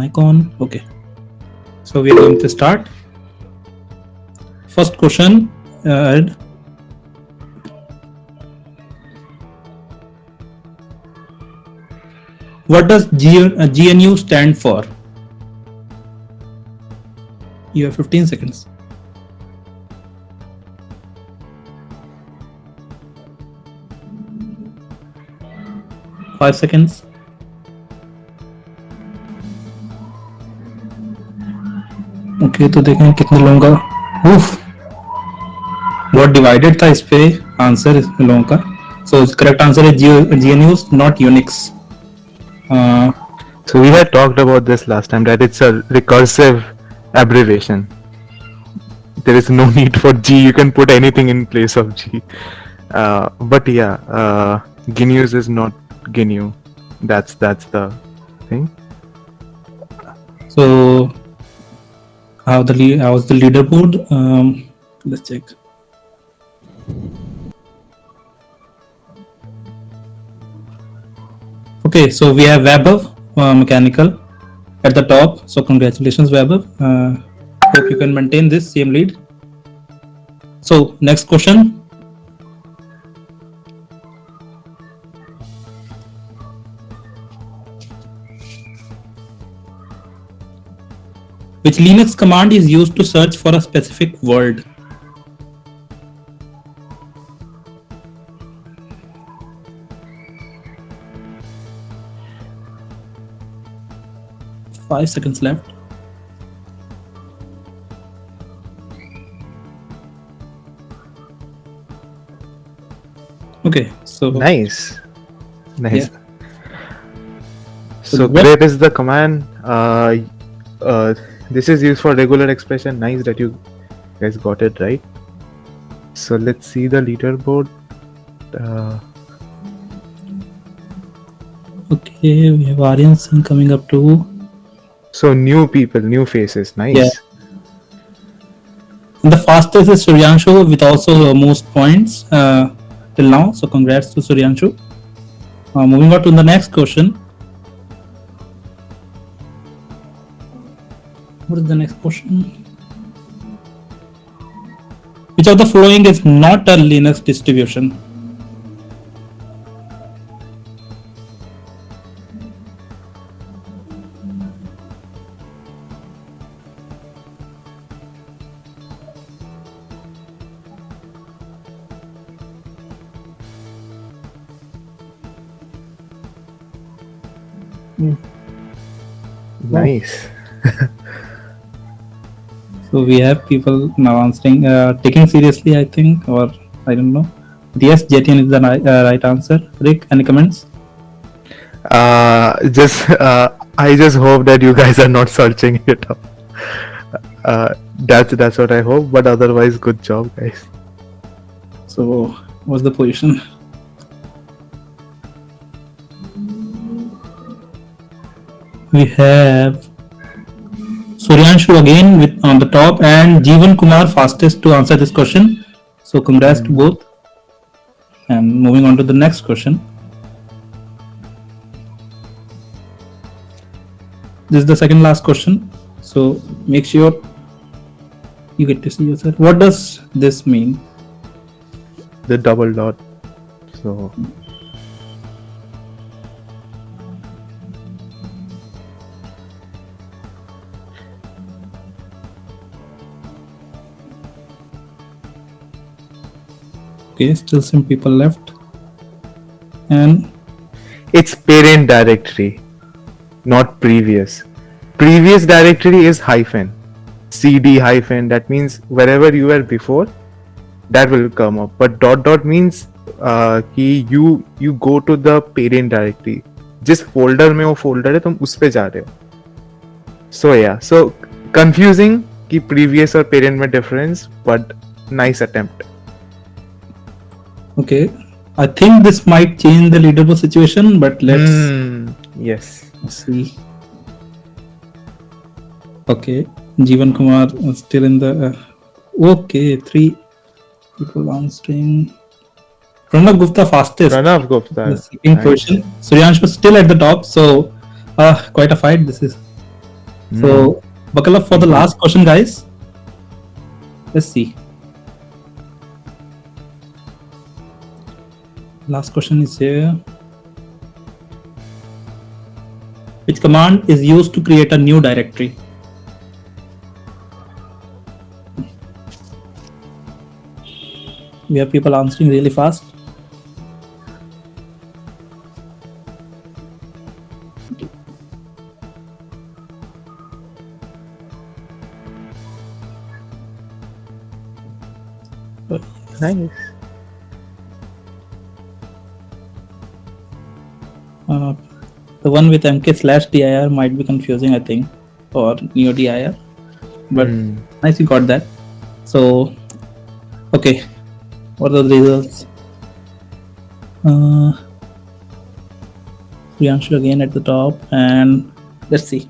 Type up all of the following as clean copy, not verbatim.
mic on. Okay. So we are going to start. First question, Ed. What does GNU stand for? You have 15 seconds. 5 seconds. Okay तो देखें कितने लोगों का बहुत divided था इस पे आंसर लोगों का. सो करेक्ट आंसर है GNU not Unix. So we had talked about this last time, that it's a recursive abbreviation. There is no need for G. You can put anything in place of G. But yeah, GNU is not GNU. That's the thing. So how's the leaderboard? Let's check. Okay, so we have Vaibhav Mechanical at the top. So congratulations, Vaibhav. Hope you can maintain this same lead. So next question. Which Linux command is used to search for a specific word? Five seconds left. Okay, so Nice. Yeah. So great is the command. This is used for regular expression. Nice that you guys got it right. So let's see the leaderboard. Okay, we have Aryan Singh coming up too. So new people, new faces. Nice. Yeah. And the fastest is Suryanshu with also most points till now. So congrats to Suryanshu. Moving on to the next question. What is the next question? Which of the following is not a Linux distribution? Nice. So we have people now answering, taking seriously, I think, or I don't know. But yes, JTN is the right answer. Rick, any comments? I just hope that you guys are not searching it up. That's what I hope. But otherwise, good job, guys. So what's the position? We have Suryanshu again with on the top and Jeevan Kumar fastest to answer this question. So congrats to both. And moving on to the next question. This is the second last question. So make sure you get to see yourself. What does this mean? The double dot. So Okay, still some people left. And it's parent directory, not previous. Previous directory is hyphen, cd hyphen. That means wherever you were before, that will come up. But dot dot means कि you go to the parent directory. जिस folder में वो folder है तुम उस पे जा रहे हो. So yeah, so confusing कि previous और parent में difference, but nice attempt. okay, I think this might change the leaderboard situation, but let's Yes. see. Okay, Jeevan Kumar is still in the. Okay, 3 people answering. Pranav Gupta fastest. Pranav Gupta. The second Nice. question. Suryanshu still at the top, so quite a fight this is. So buckle up for the last question, guys. Let's see. Last question is here. Which command is used to create a new directory? We have people answering really fast. Nice. The one with MK/dir might be confusing, I think, or NeoDir. But nice, you got that. So, okay, what are the results? Priyanshu again at the top, and let's see.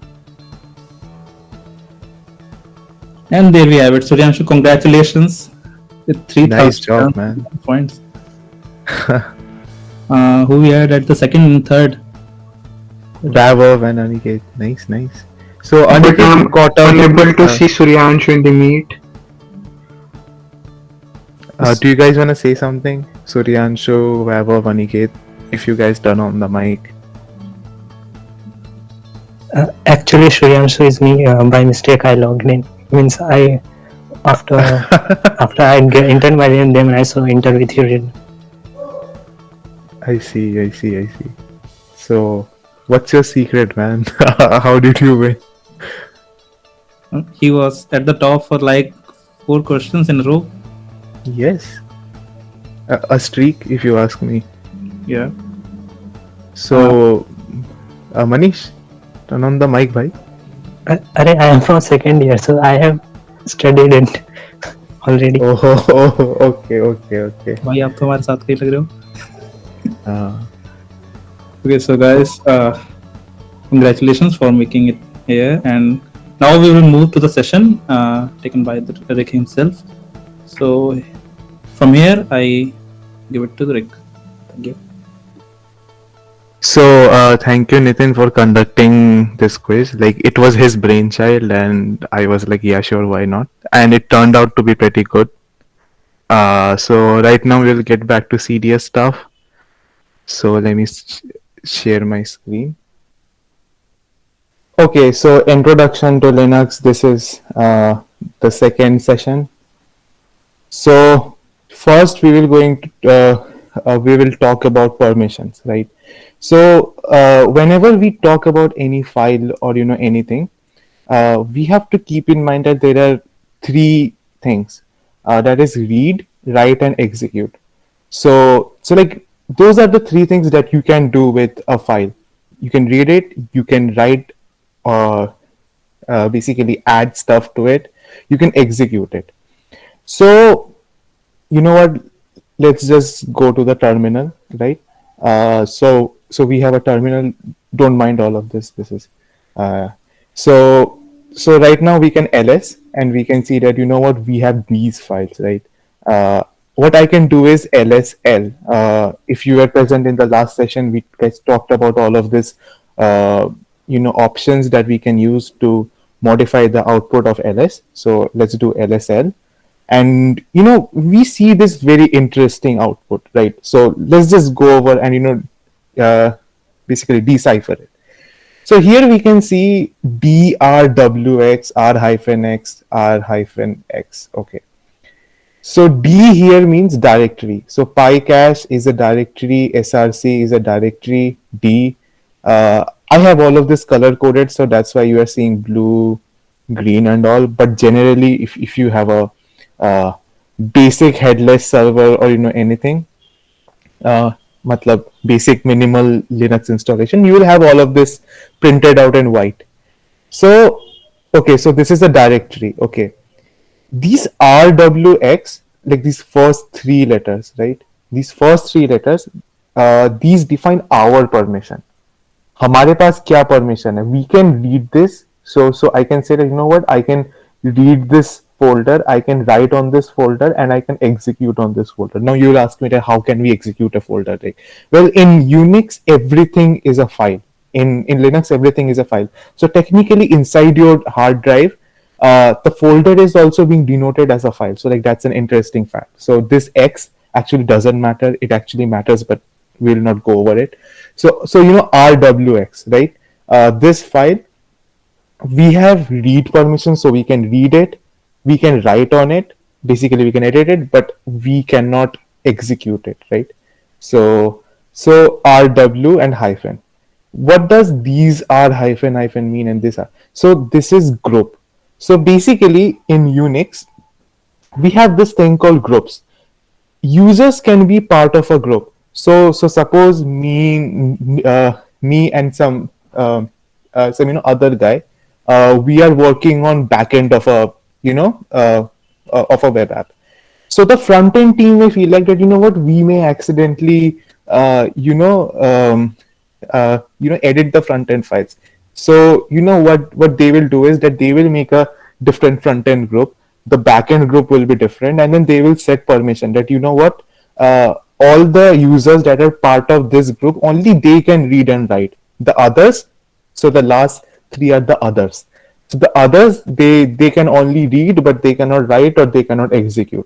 And there we have it. Suryanshu, congratulations with 3,000 Nice job, man. points. Who we had at the second and third? Vaibhav and Aniket. Nice, nice. So But Aniket I'm got out. unable to see Suryanshu in the meet. Do you guys want to say something? Suryanshu, Vaibhav, Aniket, if you guys turn on the mic. Actually, Shriyanshu is me. By mistake, I logged in. Means I after I entered my name, then I saw enter with your name. I see. So, what's your secret, man? How did you win? He was at the top for like 4 questions in a row. Yes. A streak, if you ask me. Yeah. So, Manish, turn on the mic, bhai. I am from second year, so I have studied it already. Oh, okay. भाई आप तो हमारे साथ कहीं लग रहे हो. Uh, Okay, so guys, congratulations for making it here, and now we will move to the session taken by Rick himself. So from here, I give it to Rick. Thank you. So, thank you, Nitin, for conducting this quiz. Like, it was his brainchild, and I was like, yeah, sure, why not? And it turned out to be pretty good. So, right now, we'll get back to CDS stuff. So, let me share my screen. Okay, so introduction to Linux. This is the second session. So, first, we will talk about permissions, right? So whenever we talk about any file or anything, we have to keep in mind that there are 3 things, that is read, write, and execute. So like those are the 3 things that you can do with a file. You can read it, you can write, basically add stuff to it, you can execute it. So you know what? Let's just go to the terminal, right? So we have a terminal. Don't mind all of this. This is so right now we can ls and we can see that we have these files, right? What I can do is lsl. If you were present in the last session, we guys talked about all of this, options that we can use to modify the output of ls. So let's do lsl. And we see this very interesting output, right? So let's just go over and basically decipher it. So here we can see brwx r-x r-x. Okay, so D here means directory. So PyCache is a directory, src is a directory, D. I have all of this color coded, so that's why you are seeing blue, green, and all. But generally, if you have a basic headless server or anything, matlab basic minimal Linux installation, you will have all of this printed out in white. So okay, so this is a directory. Okay, these rwx, like these first 3 letters, right? These first 3 letters, these define our permission. हमारे पास क्या permission है? We can read this. So I can say that I can read this folder, I can write on this folder, and I can execute on this folder. Now you will ask me that how can we execute a folder? Well, in Unix, everything is a file. In Linux, everything is a file. So technically, inside your hard drive, the folder is also being denoted as a file. So like that's an interesting fact. So this X actually doesn't matter. It actually matters, but we'll not go over it. So you know RWX, right? This file, we have read permission, so we can read it, we can write on it, basically we can edit it, but we cannot execute it, right? So RW and hyphen. What does these R hyphen hyphen mean and this R? So this is group. So basically in Unix, we have this thing called groups. Users can be part of a group. So suppose me and some other guy, we are working on backend of a of a web app. So the front end team may feel like that, you know what, we may accidentally edit the front end files. So you know what they will do is that they will make a different front end group. The backend group will be different, and then they will set permission that, you know what, all the users that are part of this group, only they can read and write. The others, so the last three are the others. So the others, they can only read, but they cannot write or they cannot execute.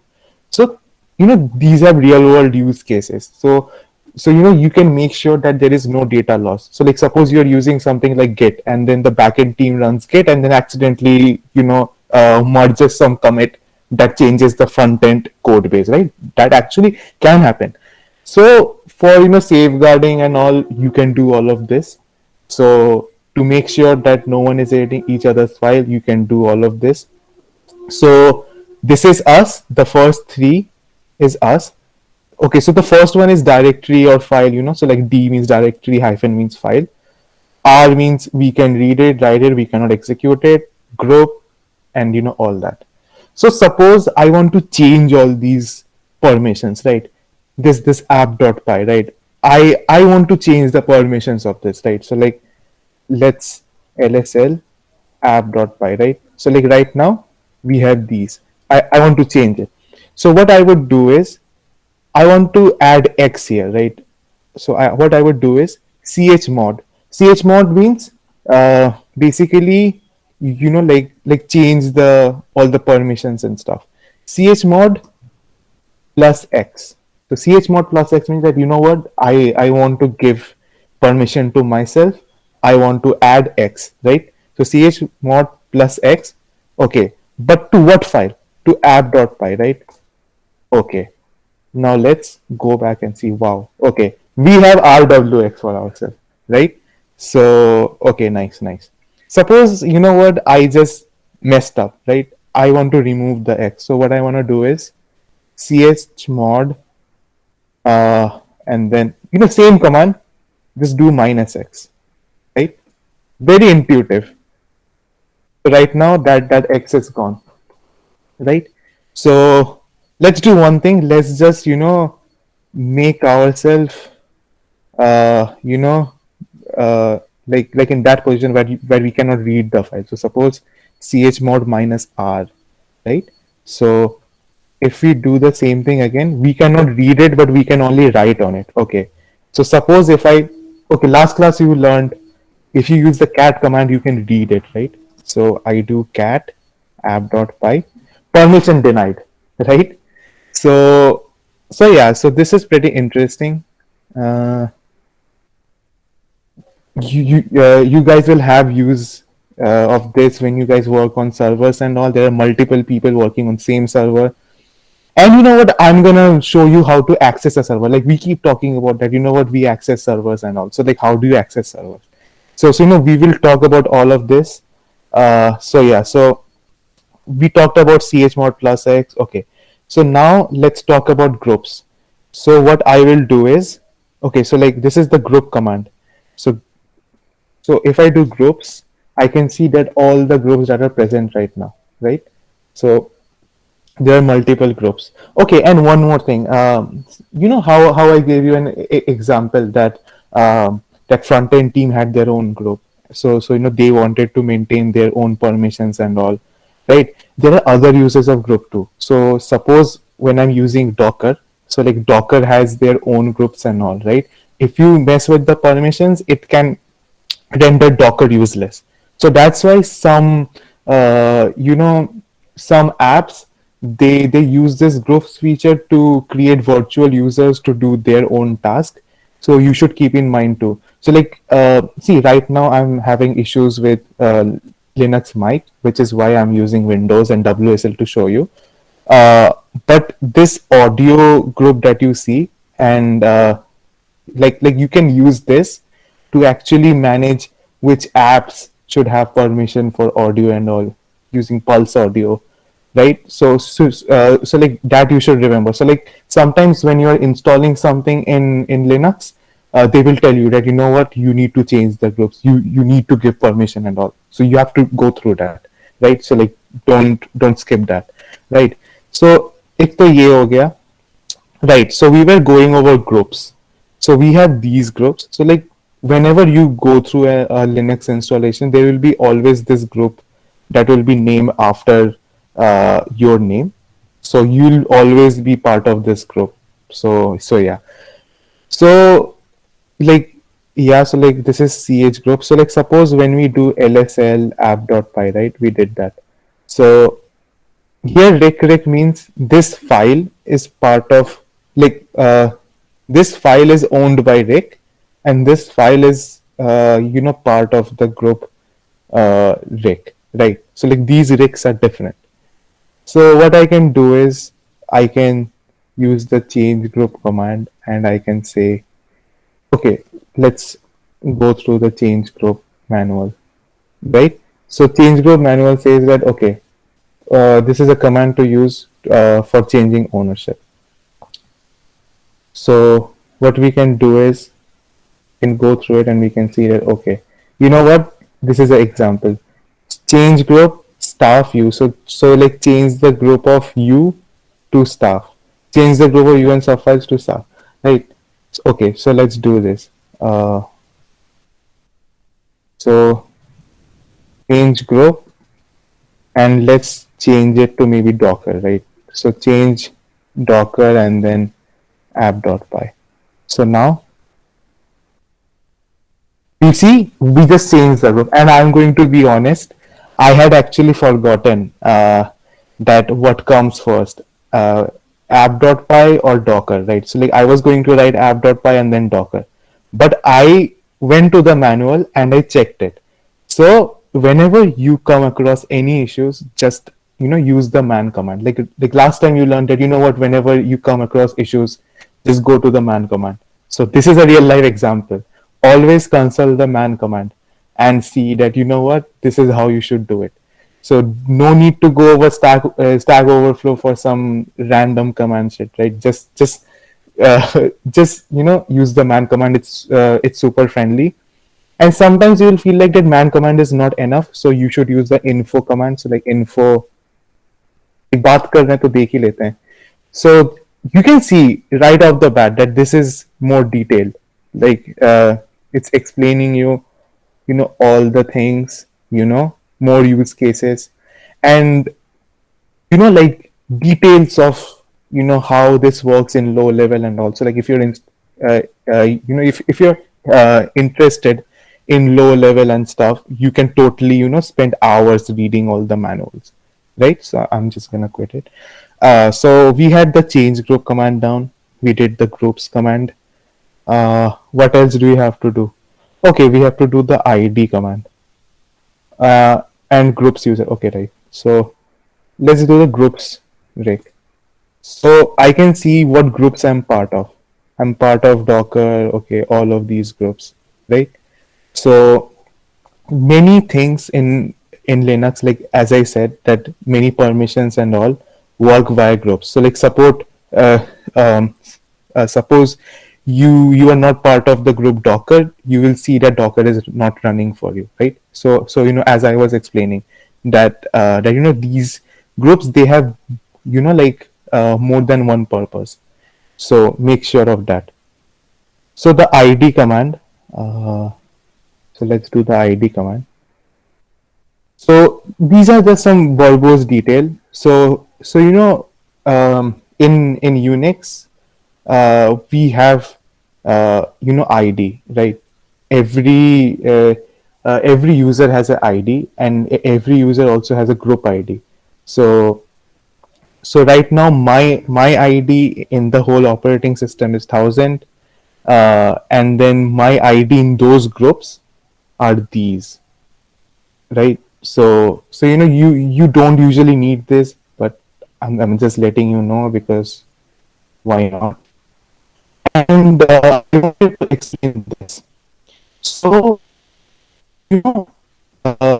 So these are real world use cases. So you can make sure that there is no data loss. So like suppose you're using something like Git, and then the backend team runs Git and then accidentally merges some commit that changes the front end code base, right? That actually can happen. So for safeguarding and all, you can do all of this. So to make sure that no one is editing each other's file, you can do all of this. So this is us. The first three is us. Okay, so the first one is directory or file, so like D means directory, hyphen means file. R means we can read it, write it, we cannot execute it, group, and all that. So suppose I want to change all these permissions, right? This app.py, right? I want to change the permissions of this, right? So like let's lsl app.py, right? So like right now we have these. I want to change it. So what I would do is I want to add X here, right? So what I would do is chmod. Chmod means basically, like change all the permissions and stuff. Chmod plus X. So chmod plus X means that, you know what, I want to give permission to myself. I want to add X, right? So chmod plus X. Okay, but to what file? To app.py, right? Okay. Now let's go back and see. Wow. Okay. We have RWX for ourselves, right? So, okay, nice. Suppose, you know what, I just messed up, right? I want to remove the X. So what I want to do is chmod, and then, same command, just do -X, right? Very intuitive. So right now that X is gone, right? So let's do one thing. Let's just make ourselves like in that position where we cannot read the file. So suppose chmod -R, right? So if we do the same thing again, we cannot read it, but we can only write on it. Okay. So suppose last class you learned, if you use the cat command, you can read it, right? So I do cat app.py, permission denied, right? So yeah, so this is pretty interesting. You guys will have use of this when you guys work on servers and all. There are multiple people working on same server. And you know what, I'm gonna show you how to access a server. Like we keep talking about that, we access servers and all. So like, how do you access servers? So we will talk about all of this. So we talked about chmod plus X. Okay. So now let's talk about groups. So what I will do is, okay, so like this is the group command. So if I do groups, I can see that all the groups that are present right now, right? So there are multiple groups. Okay, and one more thing. How I gave you an example that that front end team had their own group. So they wanted to maintain their own permissions and all, right? There are other uses of group too. So suppose when I'm using Docker, so like Docker has their own groups and all, right? If you mess with the permissions, it can render Docker useless. So that's why some you know, some apps, they use this groups feature to create virtual users to do their own task. So you should keep in mind too. So like see, right now I'm having issues with Linux mic, which is why I'm using Windows and WSL to show you. uh, but this audio group that you see, and like you can use this to actually manage which apps should have permission for audio and all, using Pulse Audio, right? So like that you should remember. So like sometimes when you are installing something in Linux, they will tell you that, you know what, you need to change the groups, you need to give permission and all, so you have to go through that, right? So like don't skip that, right? So एक तो ये हो गया, right? So we were going over groups. So we have these groups. So like whenever you go through a Linux installation, there will be always this group that will be named after your name. So you'll always be part of this group. So yeah. So like yeah, so like this is ch group. So like suppose when we do lsl app.py, right? We did that. So here rec means this file is part of, like this file is owned by rec, and this file is part of the group rec, right? So like these recs are different. So what I can do is I can use the change group command, and I can say, okay, let's go through the change group manual, right? So change group manual says that, okay, this is a command to use for changing ownership. So what we can do is can go through it, and we can see that, okay, you know what, this is an example. Change group staff you. So like change the group of you to staff. Change the group of you and subfiles to staff. Right. Okay, so let's do this. So change group, and let's change it to maybe Docker, right? So change Docker and then app.py. So now you see, we just changed the group, and I'm going to be honest, I had actually forgotten that what comes first, app.py or Docker, right? So like I was going to write app.py and then Docker, but I went to the manual and I checked it. So whenever you come across any issues, just use the man command. Like last time you learned that, you know what, whenever you come across issues, just go to the man command. So this is a real life example. Always consult the man command and see that, you know what, this is how you should do it. So no need to go over Stack Overflow for some random command shit, right? Just use the man command. It's super friendly. And sometimes you will feel like that man command is not enough, so you should use the info command. So like info, एक बात कर रहे हैं तो देख ही लेते हैं. So you can see right off the bat that this is more detailed. Like it's explaining you all the things, more use cases, and like details of how this works in low level. And also like if you're in if you're interested in low level and stuff, you can totally spend hours reading all the manuals, right? So I'm just gonna quit it. So we had the change group command down, we did the groups command. What else do we have to do? Okay, we have to do the id command and groups user. Okay, right. So let's do the groups rec. So I can see what groups I'm part of. I'm part of Docker. Okay, all of these groups, right? So many things in Linux, like as I said, that many permissions and all work via groups. So like suppose you are not part of the group Docker, you will see that Docker is not running for you, right? So as I was explaining that these groups, they have like more than one purpose. So make sure of that. So the id command. So let's do the id command. So these are just some verbose detail. So in Unix, we have id, right? Every every user has an ID, and every user also has a group ID. So right now my ID in the whole operating system is 1000, and then my ID in those groups are these, right? So you don't usually need this, but I'm just letting you know, because why not? And I wanted to explain this. So you know, uh,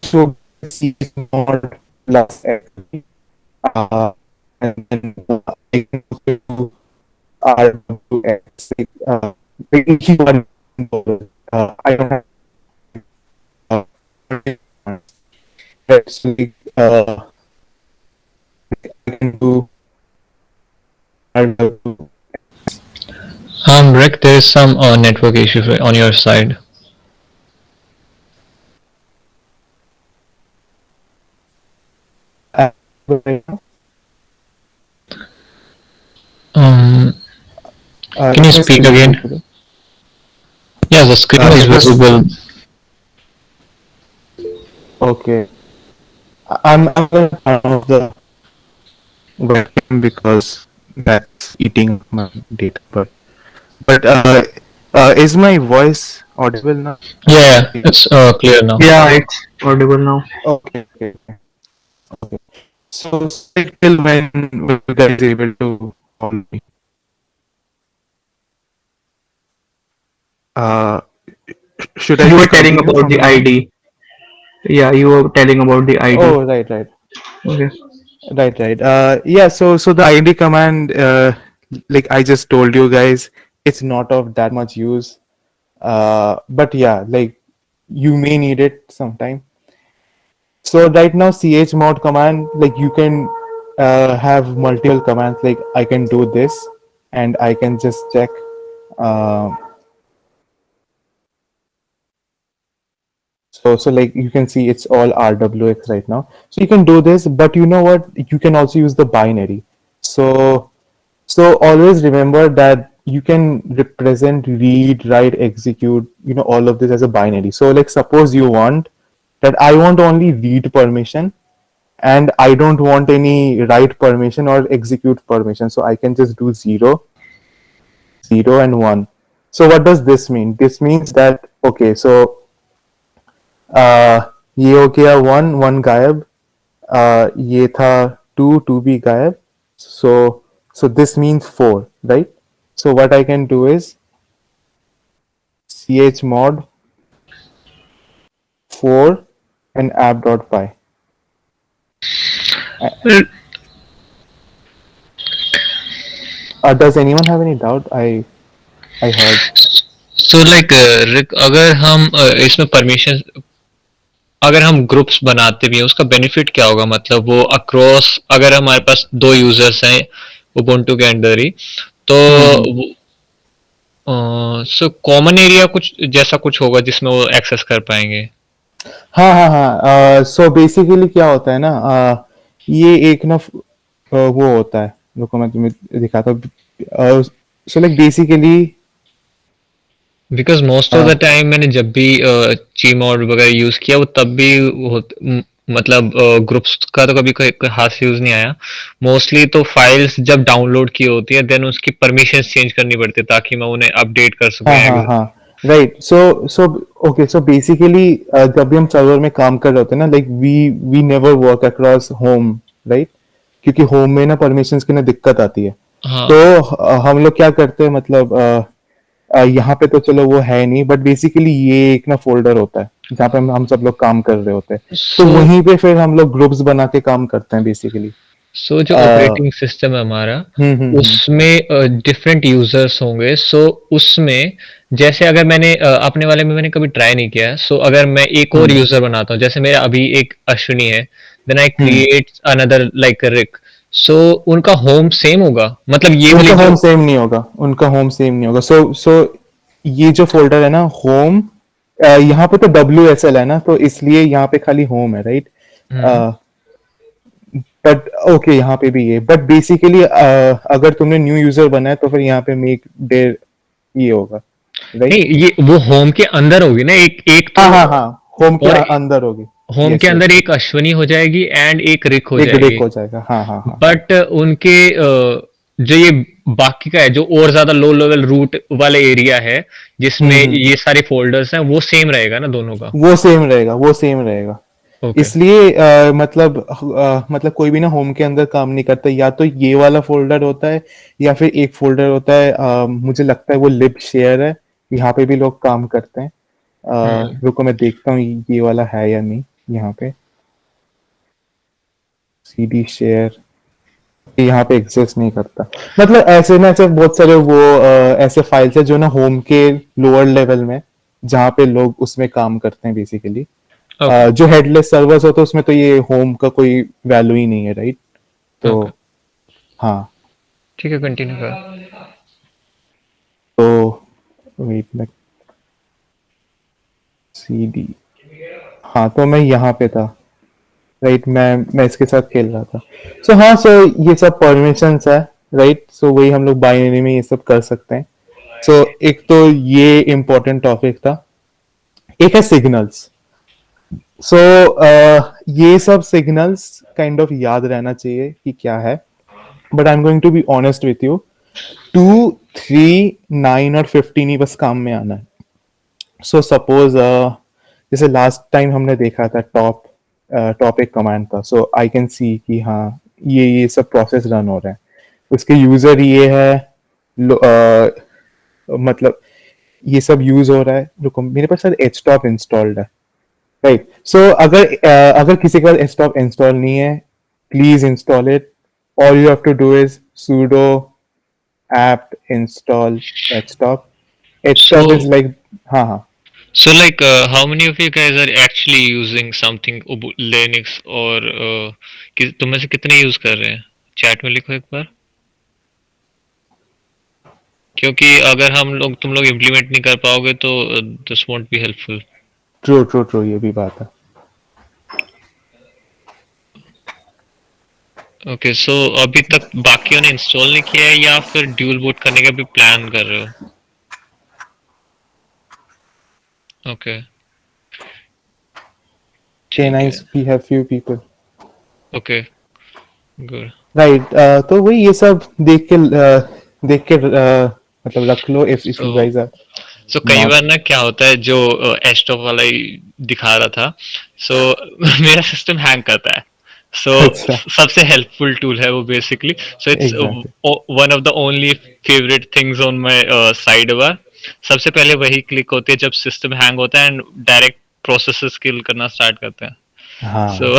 so C is not plus every, uh, and then I can do RWX, like if you are I don't have uh, right, so I can do RW. Rick, there is some network issue on your side. Right now. Can you speak again? Yeah, the screen is visible. Okay. I'm a fan of the webcam because that's eating my data. But is my voice audible now? Yeah, it's clear now. Yeah, it's audible now. Okay. So till when were you guys able to call me? Uh, should I? You were telling continue about from the now? ID. Yeah, you were telling about the ID. Oh, right. Okay. Yeah, so the ID command, like I just told you guys, it's not of that much use. But yeah, like you may need it sometime. So right now, chmod command, like you can have multiple commands. Like I can do this, and I can just check. Uh, so like you can see it's all RWX right now. So you can do this, but you know what? You can also use the binary. So always remember that you can represent read, write, execute, all of this as a binary. So like suppose you want that I want only read permission and I don't want any write permission or execute permission. So I can just do 0, 0 and 1. So what does this mean? This means that, okay, so ये हो गया 1, 1 गायब, ये था 2, 2 भी गायब. So this means 4, right? So what I can do is chmod 4 and app.py. Does anyone have any doubt? I heard. So like Rick, अगर हम इसमें परमिशन, अगर हम ग्रुप्स बनाते भी हैं, उसका बेनिफिट क्या होगा? मतलब वो अक्रॉस, अगर हमारे पास 2 यूजर्स हैं उबुंटू के अंडर ही, तो सो कॉमन एरिया कुछ जैसा कुछ होगा जिसमें वो एक्सेस कर पाएंगे? हाँ. सो बेसिकली क्या होता है ना, ये एक ना वो होता है, रुको मैं तुम्हें दिखाता हूँ. So like basically because most of the time मैंने जब भी चीमोड वगैरह यूज किया, वो तब भी मतलब ग्रुप्स का तो कभी कोई खास यूज नहीं आया. मोस्टली तो फाइल्स जब डाउनलोड की होती है देन उसकी परमिशंस चेंज करनी पड़ती है ताकि मैं उन्हें अपडेट कर सकूं. हाँ. राइट. सो बेसिकली जब भी हम सर्वर में काम कर रहे होते हैं ना, like we never work across home, right? क्योंकि होम में ना परमिशंस की ना दिक्कत आती है. तो हम लोग क्या करते हैं, मतलब यहाँ पे तो चलो वो है नहीं, बट बेसिकली ये एक ना फोल्डर होता है जहाँ पे हम सब लोग काम कर रहे होते हैं. तो वहीं पे फिर हम लोग ग्रुप्स बना के काम करते हैं बेसिकली. सो जो ऑपरेटिंग सिस्टम है हमारा, उसमें डिफरेंट यूजर्स होंगे. सो उसमें जैसे अगर मैंने अपने वाले में मैंने कभी ट्राई नहीं किया है, सो अगर मैं एक और यूजर बनाता हूँ, जैसे मेरा अभी एक अश्विनी है, then I create another like रिक, सो उनका होम सेम होगा? मतलब ये उनका होम सेम नहीं होगा. सो ये जो फोल्डर है ना होम, यहाँ पे तो WSL है ना, तो इसलिए यहाँ पे खाली होम है, राइट? बट ओके, यहाँ पे भी ये, बट बेसिकली अगर तुमने न्यू यूजर बना है तो फिर यहाँ पे मेक डेयर ये होगा. राइट? नहीं, ये वो होम के अंदर होगी ना, एक एक तो हाँ, होम के और अंदर होगी। होम Yes, के yes, अंदर एक अश्वनी हो जाएगी एंड एक रिक हो एक जाएगी। ब्रेक हो जाएगा। हाँ। बट उनके जो ये बाकी का है, जो और ज्यादा लो लेवल रूट वाला एरिया है जिसमें हम्म। ये सारे फोल्डर्स हैं, वो सेम रहेगा ना दोनों का? वो सेम रहेगा, वो सेम रहेगा। ओके। इसलिए मतलब कोई भी ना होम के अंदर काम नहीं करता, या तो ये वाला फोल्डर होता है या फिर एक फोल्डर होता है, मुझे लगता है वो लिब शेयर है, यहाँ पे भी लोग काम करते हैं। रुको मैं देखता हूँ ये वाला है या नहीं यहाँ पे। सीडी शेयर यहाँ पे एग्जिस्ट नहीं करता। मतलब ऐसे ना, ऐसे बहुत सारे वो ऐसे फाइल्स है जो ना होम के लोअर लेवल में, जहाँ पे लोग उसमें काम करते हैं बेसिकली। ओके। जो हेडलेस सर्वर्स होते हैं उसमें तो ये होम का कोई वैल्यू ही नहीं है, राइट? तो ओके, हाँ, ठीक है, कंटिन्यू कर। तो वेट मैं सीडी, हाँ तो मैं यहाँ पे था, राइट? मैं इसके साथ खेल रहा था। सो हाँ, सो ये सब परमिशंस है, राइट? सो वही हम लोग बाइनरी में ये सब कर सकते हैं। सो एक तो ये इम्पोर्टेंट टॉपिक था। एक है सिग्नल्स। सो ये सब सिग्नल्स काइंड ऑफ याद रहना चाहिए कि क्या है, but I am going to be honest with you. 2, 3, 9 और 15 ही बस काम में आना है। सो सपोज जैसे लास्ट टाइम हमने देखा था टॉप एक कमांड था, सो आई कैन सी कि हाँ ये सब प्रोसेस रन हो रहे हैं, उसके यूजर ये है, मतलब ये सब यूज हो रहा है। रुको, मेरे पास शायद एचटॉप इंस्टॉल्ड है, राइट? सो अगर किसी के पास एचटॉप इंस्टॉल नहीं है, please install it. All you have to do is sudo apt install htop. htop is So, like, हाँ। so like, how many of you guys are actually using something Linux, और तुम में से कितने यूज कर रहे हैं? चैट में लिखो एक बार, क्योंकि अगर तुम लोग इम्प्लीमेंट नहीं कर पाओगे तो this won't be helpful. True, ये भी बात है। ओके, सो अभी तक बाकियों ने इंस्टॉल नहीं किया है या फिर ड्यूल बूट करने का भी प्लान कर रहे हो? ओके, Okay, ठीक है। nice, we have few people, okay, good. right? तो वही ये सब देख के मतलब रख लो, if you so guys are सो कई not। बार ना क्या होता है, जो एस्टॉप वाला ही दिखा रहा था, सो मेरा सिस्टम हैंग करता है। सो अच्छा, सबसे हेल्पफुल टूल है वो basically. So it's exactly। One of the only favourite things on my side bar. सबसे पहले वही क्लिक होती है जब सिस्टम हैंग होता है एंड डायरेक्ट प्रोसेसेस किल करना स्टार्ट करते हैं। हाँ। सो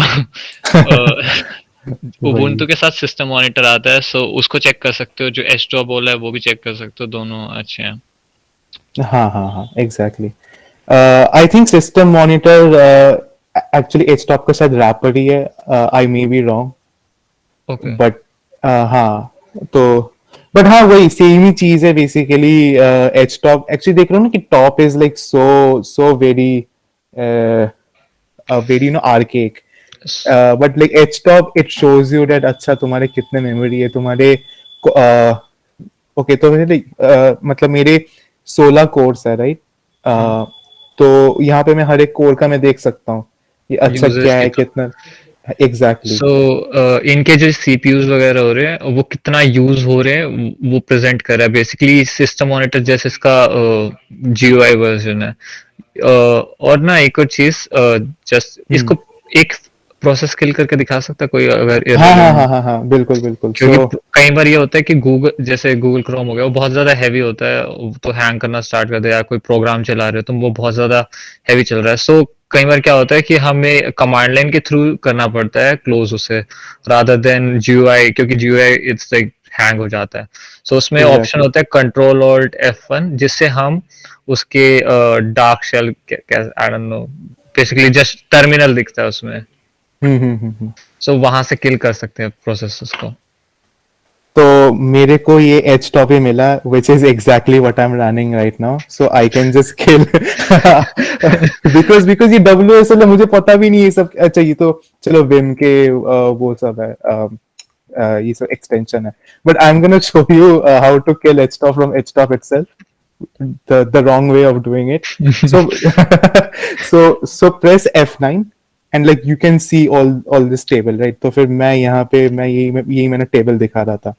वही, उबुंटू के साथ सिस्टम मॉनिटर आता है, सो उसको चेक कर सकते हो। जो एस्ट्रो बोला है वो भी चेक कर सकते हो, दोनों अच्छे हैं। हाँ, exactly. I think system monitor actually htop का शायद रैपर ही है, I may be wrong, okay. But हाँ, तो बट हाँ वही सेम ही चीज है बेसिकली। htop एक्चुअली देख रहा हूँ ना कि top is like so very very no archaic, but like htop it shows you that अच्छा तुम्हारे कितने मेमोरी है तुम्हारे। ओके, तो मेरे मतलब मेरे 16 कोर्स है, राइट? तो यहाँ पे मैं हर एक कोर का मैं देख सकता हूँ ये अच्छा यूजर्स क्या की है, तो कितना एग्जैक्टली। सो इनके जो सीपीयूज वगैरह हो रहे हैं वो कितना यूज हो रहे हैं वो प्रेजेंट कर रहा है बेसिकली सिस्टम मॉनिटर, जैसे इसका जीयूआई वर्जन है। और ना एक और चीज, जस्ट इसको एक प्रोसेस किल करके दिखा सकता है कोई, अगर irrelevant? हाँ, बिल्कुल। क्योंकि कई बार ये होता है कि गूगल, जैसे गूगल क्रोम हो गया, वो बहुत ज्यादा हैवी होता है, तो हैंग करना स्टार्ट कर दे, या कोई प्रोग्राम चला रहे हो तुम, वो बहुत ज्यादा हैवी चल रहा है। सो कई बार क्या होता है कि हमें कमांड लाइन के थ्रू करना पड़ता है क्लोज उसे, रादर देन जीयूआई, क्योंकि जीयूआई इट्स लाइक हैंग हो जाता है। सो उसमें ऑप्शन एग्जैक्टली। होता है कंट्रोल ऑल्ट F1, जिससे हम उसके dark shell, I don't know, basically just terminal दिखता है उसमें, हम्म। सो वहां से किल कर सकते हैं प्रोसेसर्स को। तो मेरे को ये एच टॉप ही मिला, which is exactly what I am running right now, so I can just kill because ये WSL है, मुझे पता भी नहीं ये सब। अच्छा, ये तो चलो विम के वो सब है, ये सब एक्सटेंशन है, but I am gonna show you how to kill htop from htop itself. the wrong way of doing it. So so press F9 and like you can see all this table, right? तो फिर मैं यहाँ पे मैं यही मैंने table दिखा रहा था.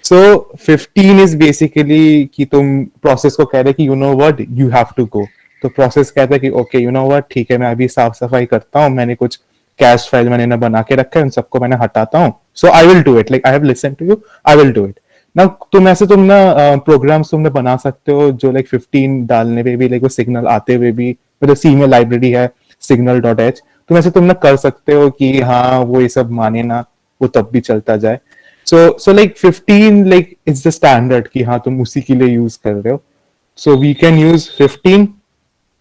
So 15 is basically कि तुम प्रोसेस को कह रहे कि you know what you have to go. तो प्रोसेस कहता है कि okay you know what ठीक है मैं अभी साफ सफाई करता हूँ, मैंने कुछ कैश फाइल मैंने ना बना के रखा है, उन सबको मैंने हटाता हूँ. So I will do it. Like I have listened to you, I will do it. Now तुम ना प्रोग्राम्स तुमने बना सकते हो जो लाइक 15 डालने पे भी लाइक वो सिग्नल आते हुए भी, मतलब सी में लाइब्रेरी है signal.h, तुम ना कर सकते हो कि हाँ वो ये सब माने ना, वो तब भी चलता जाए. So like 15 like it's the standard कि हाँ तुम उसी के लिए यूज कर रहे हो. So we can use 15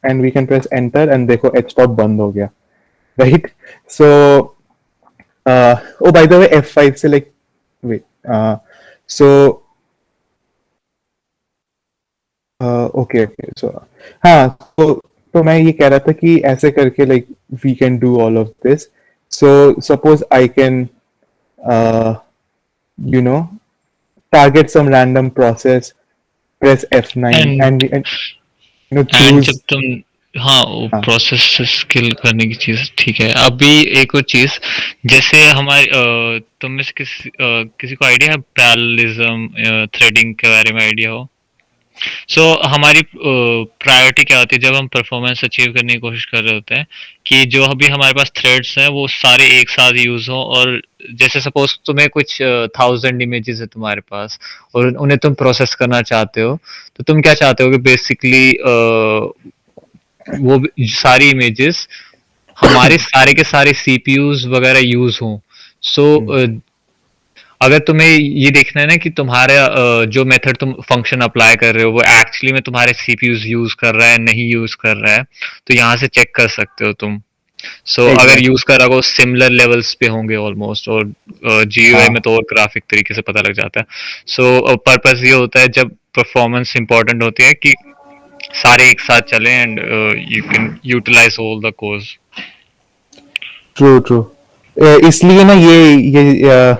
and we can press enter and देखो htop बंद हो गया, right? So oh by the way F5 से like wait so okay so हाँ तो मैं ये कह रहा था कि ऐसे करके like we can do all of this. So suppose I can you know target some random process, press F9 and you know and choose जब तुम हाँ वो हाँ. प्रोसेस स्किल करने की चीज ठीक है. अभी एक और चीज जैसे हमारे तुम में से किसी को आइडिया है पैरेललिज्म थ्रेडिंग के बारे में आइडिया हो? सो हमारी प्रायोरिटी क्या होती है जब हम परफॉर्मेंस अचीव करने की कोशिश कर रहे होते हैं कि जो अभी हमारे पास थ्रेड्स हैं वो सारे एक साथ यूज हो. और जैसे सपोज तुम्हें कुछ 1000 इमेजेस है तुम्हारे पास और उन्हें तुम प्रोसेस करना चाहते हो, तो तुम क्या चाहते हो कि बेसिकली वो सारी इमेजेस हमारे सारे के सारे सीपीयूज वगैरह यूज हों. सो अगर तुम्हें ये देखना है ना कि तुम्हारा जो मेथड तुम फंक्शन अप्लाई कर रहे हो वो एक्चुअली में तुम्हारे सीपीयूज यूज कर रहा है नहीं यूज कर रहा है, तो यहाँ से चेक कर सकते हो तुम. सो अगर यूज कर रहा हो सिमिलर लेवल्स पे होंगे ऑलमोस्ट, और जीयूआई में तो और ग्राफिक तरीके से पता लग जाता है. सो पर्पस ये होता है जब परफॉर्मेंस इंपॉर्टेंट होती है कि सारे एक साथ चले and you can utilize all the cores. True इसलिए ना ये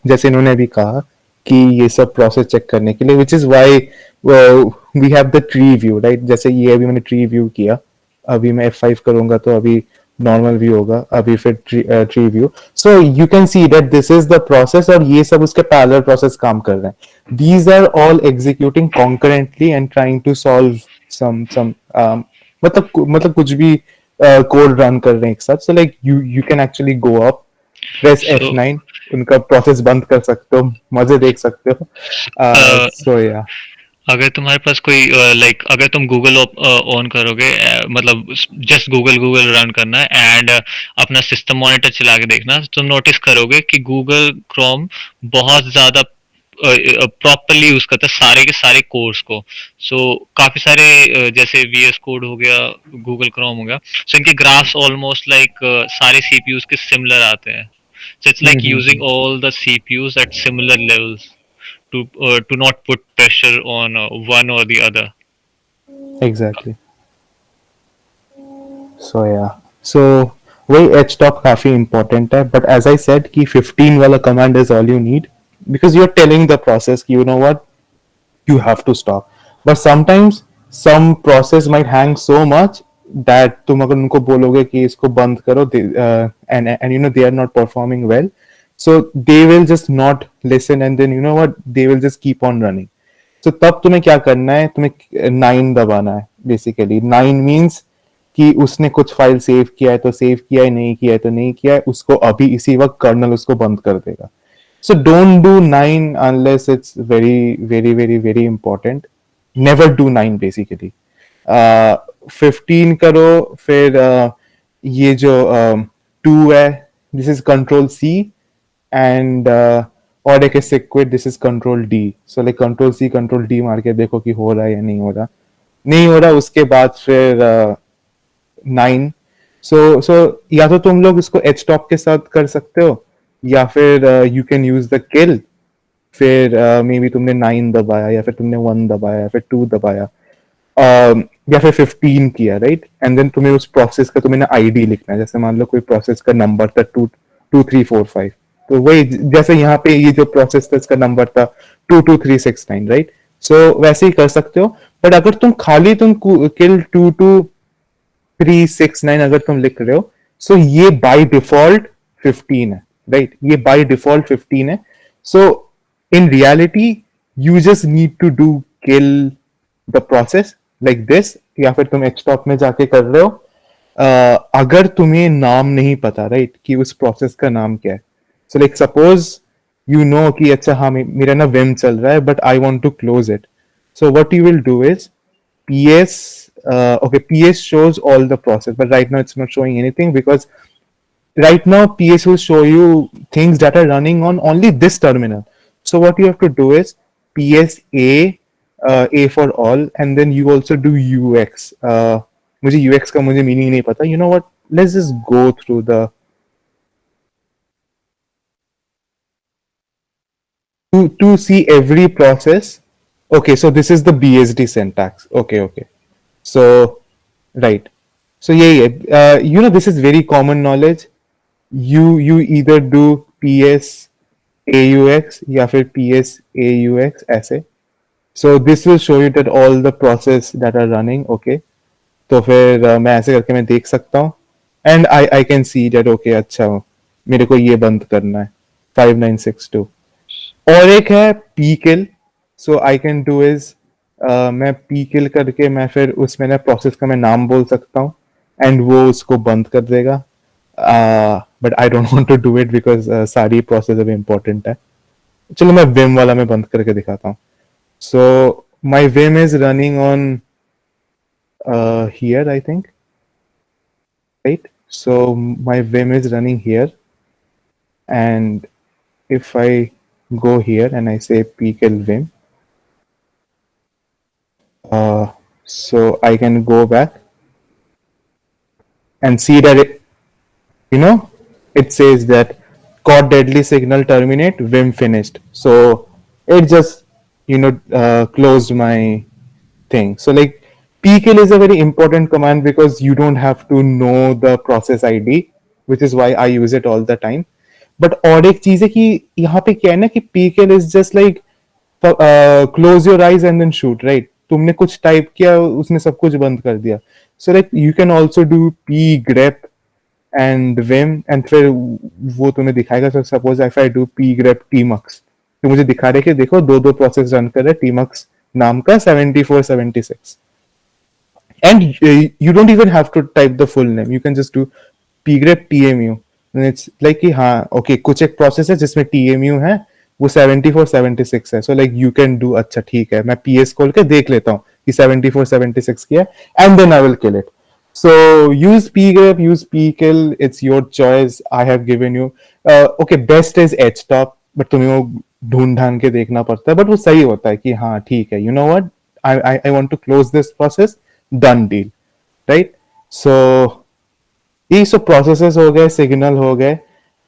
जैसे इन्होंने अभी कहा कि ये सब प्रोसेस चेक करने के लिए which is why we have the tree view, right? जैसे ये अभी मैंने ट्री व्यू किया, अभी मैं F5 करूंगा तो अभी नॉर्मल व्यू होगा, अभी फिर tree view. So you can see that this is the process और ये सब उसके पैरेलल प्रोसेस काम कर रहे हैं. These are all executing concurrently and trying to solve some मतलब कुछ भी कोड रन कर रहे हैं एक साथ. सो like you can actually go up, press F9, उनका प्रोसेस बंद कर सकते हो, मजे देख सकते हो. सो या अगर तुम्हारे पास कोई लाइक अगर तुम गूगल ऑन करोगे, मतलब जस्ट गूगल रन करना है एंड अपना सिस्टम मॉनिटर चला के देखना, तुम नोटिस करोगे कि गूगल क्रोम बहुत ज्यादा प्रॉपरली यूज करता है सारे के सारे कोर्स को. सो काफी सारे जैसे VS कोड हो गया, गूगल क्रोम हो गया, सो इनके ग्राफ्स ऑलमोस्ट लाइक सारे CPUs के सिमिलर आते हैं. So it's like using all the CPUs at similar levels to not put pressure on one or the other. Exactly. So yeah. So वही htop काफी important है, but as I said कि 15 वाला command is all you need because you're telling the process कि you know what you have to stop. But sometimes some process might hang so much that तुम अगर उनको बोलोगे कि इसको बंद करो and you know they are not performing well, so they will just not listen and then you know what they will just keep on running. So तब तुम्हें क्या करना है, तुम्हें 9 दबाना है. बेसिकली 9 means कि उसने कुछ फाइल सेव किया है तो सेव किया है, नहीं किया है तो नहीं किया है, उसको अभी इसी वक्त कर्नल उसको बंद कर देगा. So don't do 9 unless it's very important. Never do 9 basically. 15 करो, फिर ये जो 2 है, this is control C and और एक sequit, this is control D. So like control C control D मार के देखो कि हो रहा है या नहीं हो रहा. उसके बाद फिर 9. So या तो तुम लोग इसको htop के साथ कर सकते हो या फिर you can use the kill. फिर मे बी तुमने 9 दबाया या फिर तुमने 1 दबाया या फिर 2 दबाया या फिर 15 किया, राइट? एंड देन तुम्हें उस प्रोसेस का तुम्हें आईडी लिखना है. जैसे मान लो कोई प्रोसेस का नंबर था 22345, तो वही जैसे यहाँ पे ये जो प्रोसेस था इसका नंबर था 22369, राइट? सो वैसे ही कर सकते हो. बट अगर तुम खाली तुम किल 22369 अगर तुम लिख रहे हो, सो ये बाय डिफॉल्ट 15 है, राइट? ये बाय डिफॉल्ट 15 है. So in reality you just need to do kill the process like this, या फिर तुम एचटॉप में जाके कर रहे हो. अगर तुम्हें नाम नहीं पता, राइट, कि उस प्रोसेस का नाम क्या है. So like suppose you know कि अच्छा हाँ मेरा ना विम चल रहा है but I want to close it. So what you will do is ps okay, ps shows all the process, but right now it's not showing anything because right now ps will show you things that are running on only this terminal. So what you have to do is ps a for all, and then you also do ux. मुझे ux का मुझे meaning नहीं पता. You know what, let's just go through the to see every process. Okay, so this is the BSD syntax. Okay. So, right. So yeah. You know, this is very common knowledge. You either do PS AUX या फिर PS AUX ऐसे. So this will show you that all the process that are running. Okay. तो फिर मैं ऐसे करके मैं देख सकता हूँ. And I can see that okay, अच्छा मेरे को ये बंद करना है 5962. और एक है P kill. So I can do is मैं पी किल करके मैं फिर उसमें ना प्रोसेस का मैं नाम बोल सकता हूँ एंड वो उसको बंद कर देगा. But I don't want to do it because सारी प्रोसेस अभी इंपॉर्टेंट है. चलो मैं विम वाला मैं बंद करके दिखाता हूँ. So my Vim is running on here I think, right? So my Vim is running here and if I go here and I say pkill vim, so I can go back and see that it says that caught deadly signal terminate vim finished. So it just closed my thing. So like pkill is a very important command because you don't have to know the process ID, which is why I use it all the time. But और एक चीज है कि यहाँ पे क्या है ना कि pkill is just like close your eyes and then shoot, right? तुमने कुछ टाइप किया उसने सब कुछ बंद कर दिया. सो like you can also do pgrep and vim and फिर वो तुम्हें दिखाएगा. So suppose if I do pgrep tmux तो मुझे दिखा रहे कि देखो दो प्रोसेस रन कर रहे tmux नाम का 7476. And you don't even have to type the full name. You can just do pgrep tmu. And it's like कि हाँ okay, कुछ एक प्रोसेस है जिसमें tmu है वो 7476 है. So like you can do अच्छा ठीक है मैं ps खोल के देख लेता हूँ कि 7476 किया and then I will kill it. So use pgrep, use pkill, it's your choice. I have given you okay, best is htop, but तुम्हें वो ढूंढ ढांड के देखना पड़ता है, but वो सही होता है कि हाँ ठीक है, you know what, I want to close this process, done deal, right? So ये सब प्रोसेसेस हो गए, सिग्नल हो गए.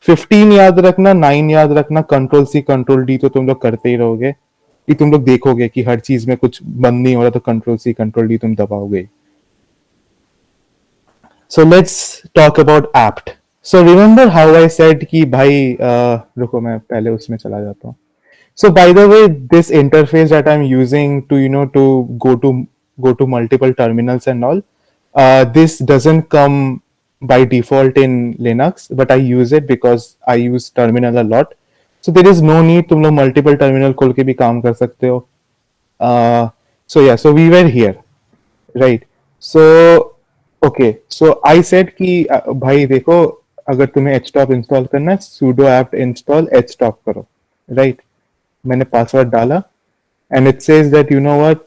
15 याद रखना, 9 याद रखना, कंट्रोल सी कंट्रोल डी तो तुम लोग करते ही रहोगे कि तुम लोग देखोगे कि हर चीज में कुछ बंद नहीं हो रहा तो कंट्रोल सी कंट्रोल डी तुम दबाओगे. So let's talk about apt. So remember how I said कि भाई रुको मैं पहले उसमें चला जाता हूँ. So by the way, this interface that I'm using to go to multiple terminals and all, this doesn't come by default in Linux, but I use it because I use terminal a lot. So there is no need तुम लोग multiple terminal खोल के भी काम कर सकते हो. So yeah, so we were here, right? So okay, so I said कि भाई देखो अगर तुम्हें htop install करना है sudo apt install htop करो, right? मैंने पासवर्ड डाला and it says that you know what,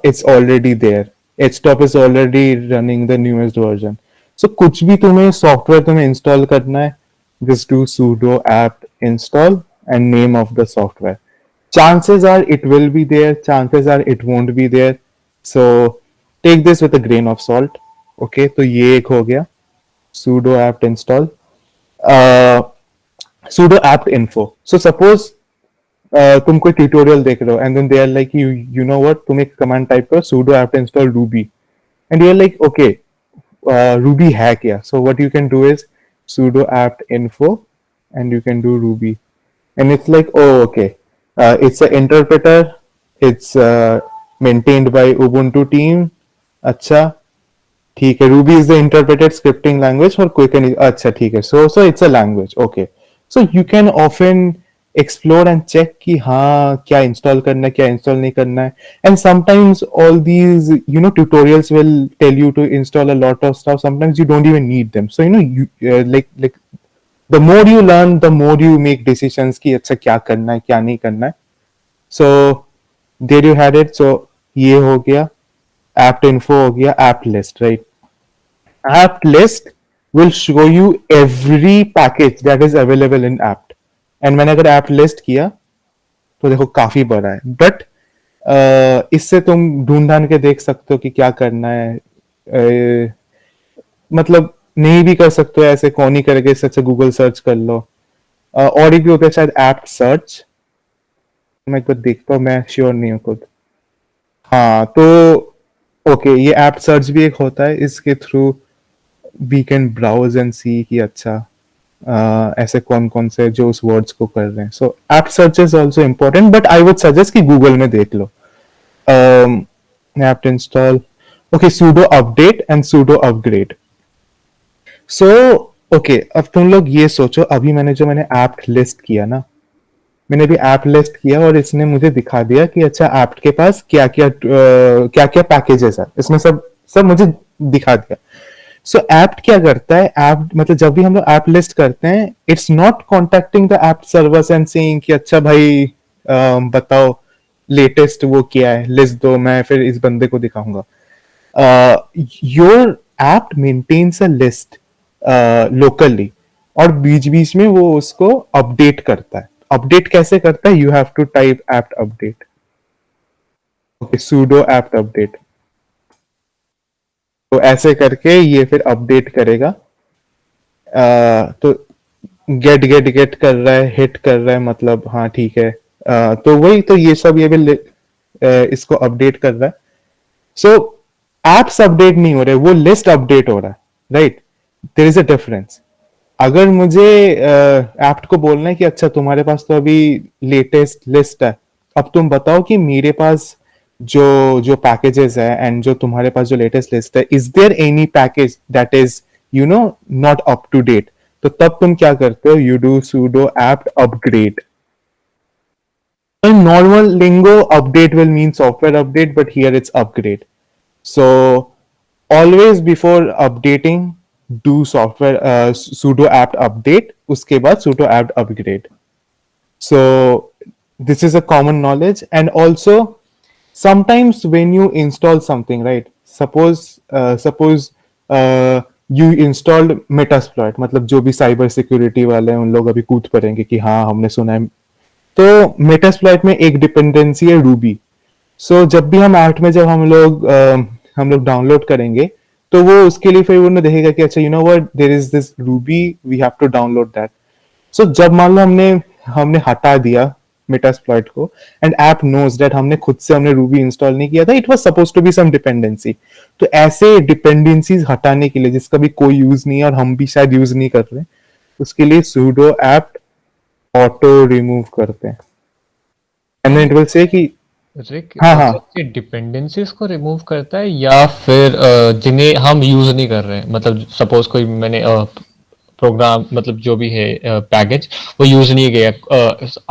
it's already there. htop is already running the newest version. So कुछ भी तुम्हें सॉफ्टवेयर तुम्हें इंस्टॉल करना है, just do sudo apt install and name of the software. Chances are it will be there, chances are it won't be there. So take this with a grain of salt. Okay, तो ये एक हो गया sudo apt install. Sudo apt info. So suppose तुम कोई tutorial देख रहे हो and then they are like you know what, तुम एक कमांड टाइप करो sudo apt install ruby and you are like okay, ruby है क्या? So what you can do is sudo apt info and you can do ruby and it's like oh okay, it's an interpreter, it's maintained by Ubuntu team. अच्छा, ठीक है. Ruby is the interpreted scripting language for quick and अच्छा ठीक है. So it's a language. Okay. So you can often explore and check कि हाँ क्या install करना है, क्या install नहीं करना है. And sometimes all these tutorials will tell you to install a lot of stuff. Sometimes you don't even need them. So you like the more you learn, the more you make decisions कि अच्छा क्या करना है, क्या नहीं करना है. So there you had it. So ये हो गया. Apt info हो गया. Apt list, right? Apt list will show you every package that is available in apt. And मैंने अगर apt list किया तो देखो काफी बड़ा है. But इससे तुम ढूंढ ढांड के देख सकते हो कि क्या करना है. मतलब नहीं भी कर सकते हो ऐसे कौन ही करेगा, इससे अच्छा गूगल सर्च कर लो. और एक भी होता है शायद apt सर्च. मैं एक बार देखता हूँ, मैं श्योर नहीं हूँ खुद. हाँ तो ओके, ये ऐप सर्च भी एक होता है. इसके through we can browse and see कि अच्छा ऐसे कौन कौन से जो उस वर्ड्स को कर रहे हैं. So app search is also important, but I would suggest कि गूगल में देख लो. App install, okay, sudo update and sudo upgrade. So okay, अब तुम लोग ये सोचो, अभी मैंने ऐप लिस्ट किया ना, मैंने भी ऐप लिस्ट किया और इसने मुझे दिखा दिया कि अच्छा ऐप के पास क्या क्या पैकेजेस है. इसमें सब मुझे दिखा दिया. सो ऐप क्या करता है, ऐप मतलब जब भी हम लोग ऐप लिस्ट करते हैं, it's not contacting the app servers and saying कि अच्छा भाई बताओ लेटेस्ट वो क्या है, लिस्ट दो, मैं फिर इस बंदे को दिखाऊंगा. Your app maintains a list locally और बीच बीच में वो उसको अपडेट करता है. अपडेट कैसे करता है? You have to type apt update. Okay, sudo apt update. तो ऐसे करके ये फिर अपडेट करेगा. तो गेट कर रहा है, हिट कर रहा है, मतलब हाँ ठीक है. तो वही तो ये सब ये भी इसको अपडेट कर रहा है. सो एप्स अपडेट नहीं हो रहे, वो लिस्ट अपडेट हो रहा है, right? There is a difference. अगर मुझे ऐप को बोलना है कि अच्छा तुम्हारे पास तो अभी लेटेस्ट लिस्ट है, अब तुम बताओ कि मेरे पास जो पैकेजेस है एंड जो तुम्हारे पास जो लेटेस्ट लिस्ट है, is there any package that is not up to date. तो तब तुम क्या करते हो? You do sudo apt upgrade. In normal lingo, update will mean software update, but here it's upgrade. So always before updating, do software sudo apt update, uske baad sudo apt upgrade. So this is a common knowledge. And also sometimes when you install something, right, suppose you installed Metasploit, मतलब जो भी cyber security वाले हैं उन लोग अभी कूद पड़ेंगे कि हाँ हमने सुना है. तो मेटास्प्लॉइट में एक डिपेंडेंसी है रूबी. सो जब भी हम ऐप में जब हम लोग डाउनलोड करेंगे तो वो उसके लिए फिर वो देखेगा कि अच्छा what, there is this Ruby, we have to download that. So जब मान लो हमने हटा दिया मेटास्प्लॉइट को एंड ऐप नोज दैट हमने रूबी इंस्टॉल नहीं किया था, it was supposed to be some dependency. तो ऐसे डिपेंडेंसीज हटाने के लिए जिसका भी कोई यूज नहीं है और हम भी शायद यूज नहीं कर रहे, उसके लिए sudo apt ऑटो रिमूव करते हैं. And then it will say कि हाँ डिपेंडेंसीज को रिमूव करता है या फिर जिन्हें हम यूज नहीं कर रहे हैं. मतलब सपोज कोई मैंने प्रोग्राम मतलब जो भी है पैकेज वो यूज नहीं किया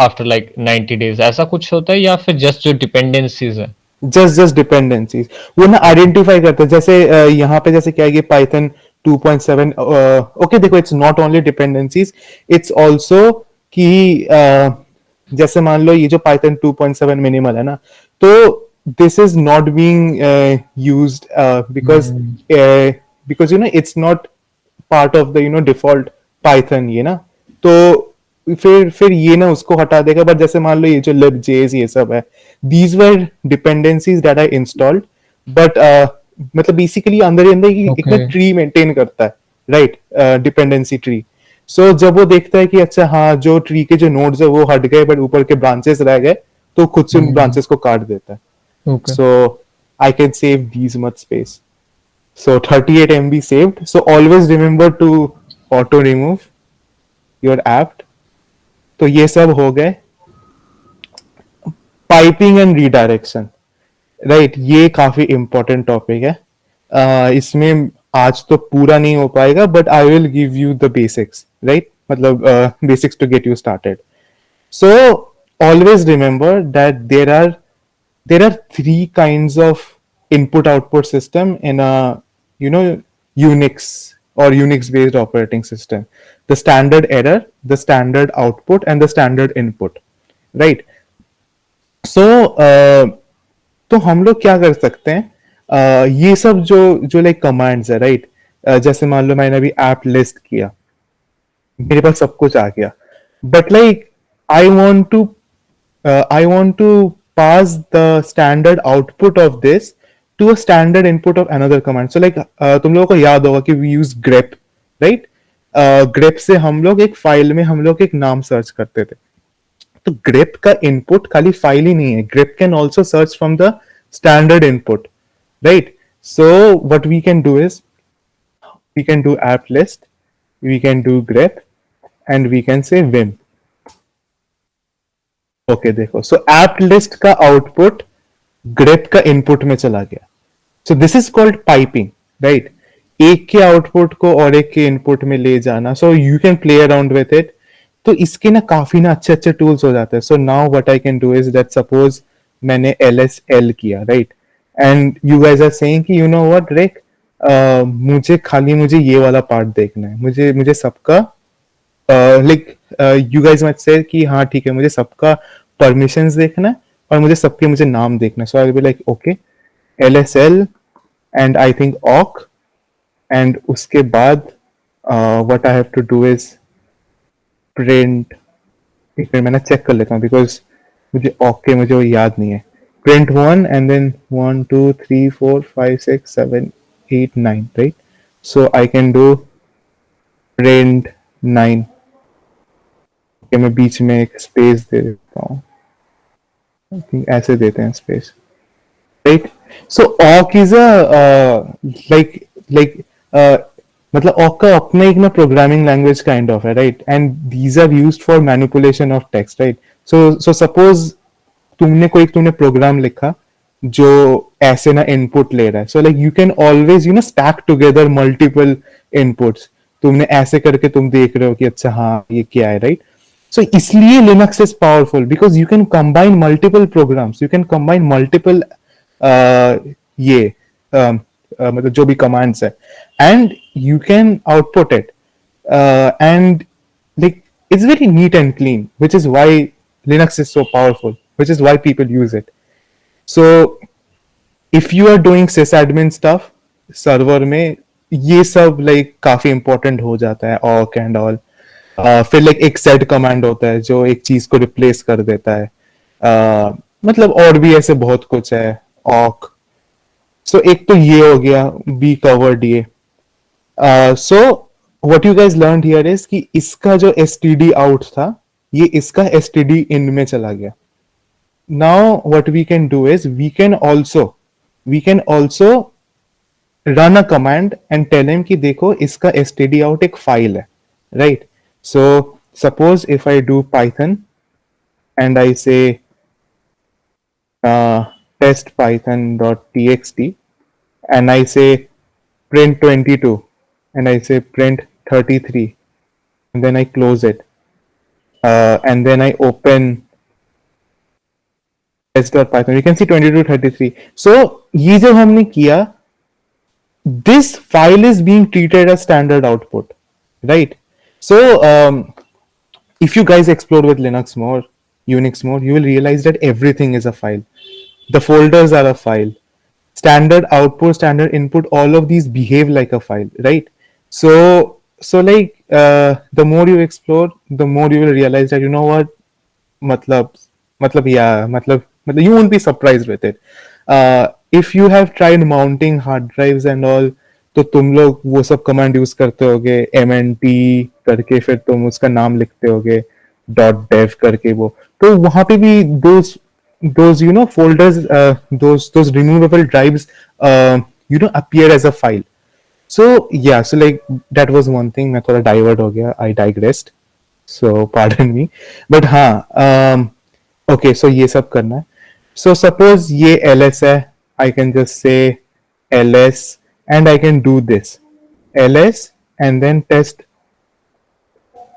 आफ्टर लाइक 90 डेज, ऐसा कुछ होता है या फिर जस्ट जो डिपेंडेंसीज है? जस्ट डिपेंडेंसीज वो ना आइडेंटिफाई करते हैं. जैसे यहाँ पे जैसे क्या है कि Python 2.7 ओके देखो, it's not only dependencies, it's also कि जैसे मान लो ये जो Python 2.7 मिनिमल है ना, तो this is not being used because it's not part of the default Python ये ना. तो फिर ये ना उसको हटा देगा. बट जैसे मान लो ये जो libjs ये सब है, these were dependencies that I installed, but मतलब बेसिकली अंदर ही अंदर एक ना ट्री मेंटेन करता है, राइट, डिपेंडेंसी ट्री. सो जब वो देखता है कि अच्छा हाँ जो ट्री के जो नोड्स है वो हट गए बट ऊपर के ब्रांचेस रह गए, तो खुद से ब्रांचेस को काट देता है. So I can save these much space. So 38 MB saved. So always remember to auto remove your apt. तो ये सब हो गए. Piping and redirection. राइट, ये काफी इम्पोर्टेंट टॉपिक है. इसमें आज तो पूरा नहीं हो पाएगा, but I will give you the basics, right, मतलब basics to get you started. So always remember that there are three kinds of input output system in a, you know, Unix or Unix based operating system. The standard error, the standard output, and the standard input, right? So तो हम लोग क्या कर सकते हैं, ये सब जो जो लाइक कमांड्स है, राइट, जैसे मान लो मैंने अभी ऐप लिस्ट किया, मेरे पास सब कुछ आ गया, but like I want to pass the standard output of this to a standard input of another command. So like तुम लोगों को याद होगा कि we use grep, right? grep से हम लोग एक फाइल में हम लोग एक नाम सर्च करते थे. तो grep का इनपुट खाली फाइल ही नहीं है. grep can also search from the standard input, right? So what we can do is we can do app list, we can do grep, and we can say vim. Okay देखो, सो app list का output grep का input में चला गया. So this is called piping, right? एक के output को और एक के इनपुट में ले जाना. So you can play around with it. तो इसके ना काफी ना अच्छे अच्छे टूल्स हो जाते हैं. So now what I can do is that suppose मैंने LSL किया, right, and you guys are saying कि यू नो व्हाट रिक, मुझे ये वाला पार्ट देखना है, मुझे सबका like you guys must say कि हाँ ठीक है, मुझे सबका परमिशंस देखना है और मुझे नाम देखना है. So I will be like okay LSL and I think awk, and उसके बाद what I have to do is print. एक मिनट मैंने चेक कर लेता हूँ बिकॉज मुझे वो याद नहीं है. Print 1 and then 1 2 3 4 5 6 7 8 9, right? So I can do print 9. मैं बीच में एक स्पेस दे देता हूँ, आई थिंक ऐसे देते हैं space, right? So awk is a like मतलब awk का अपना एक ना प्रोग्रामिंग लैंग्वेज काइंड ऑफ है, right? And these are used for manipulation of text, right? So suppose तुमने प्रोग्राम लिखा जो ऐसे ना इनपुट ले रहा है. So like you can always you know stack together multiple inputs. तुमने ऐसे करके तुम देख रहे हो कि अच्छा हाँ ये क्या है, राइट? So इसलिए Linux is powerful because you can combine multiple programs, you can combine multiple मतलब जो भी commands है, and you can output it, and like it's very neat and clean, which is why Linux is so powerful, which is why people use it. So if you are doing sysadmin stuff server में, ये सब like काफी important हो जाता है, awk and all. फिर like एक set command होता है जो एक चीज को रिप्लेस कर देता है. मतलब और भी ऐसे बहुत कुछ है awk. सो एक तो ये हो गया, वी कवर्ड ये. सो what you guys learned here is कि इसका जो std आउट था ये इसका std इन में चला गया. Now what we can do is we can also run a command and tell him कि देखो इसका std आउट एक फाइल है, right? So suppose if I do Python and I say test python.txt and I say print 22 and I say print 33 and then I close it, and then I open test.python, you can see 22 33. So ये जब हमने किया, this file is being treated as standard output, right? So if you guys explore with Linux more, Unix more, you will realize that everything is a file. The folders are a file. Standard output, standard input, all of these behave like a file, right? So like the more you explore, the more you will realize that you know what, matlab you won't be surprised with it. If you have tried mounting hard drives and all, तो तुम लोग वो सब command use करते होगे, mnt करके फिर तुम उसका नाम लिखते होगे .dev करके. वो तो वहां पे भी those you know folders, those removable drives you know appear as a file. So yeah, so like that was one thing. मैं थोड़ा डाइवर्ट हो गया, I digressed, so pardon me. but हाँ okay, so ये सब करना है. So suppose ये ls है I can just say ls and I can do this ls and then test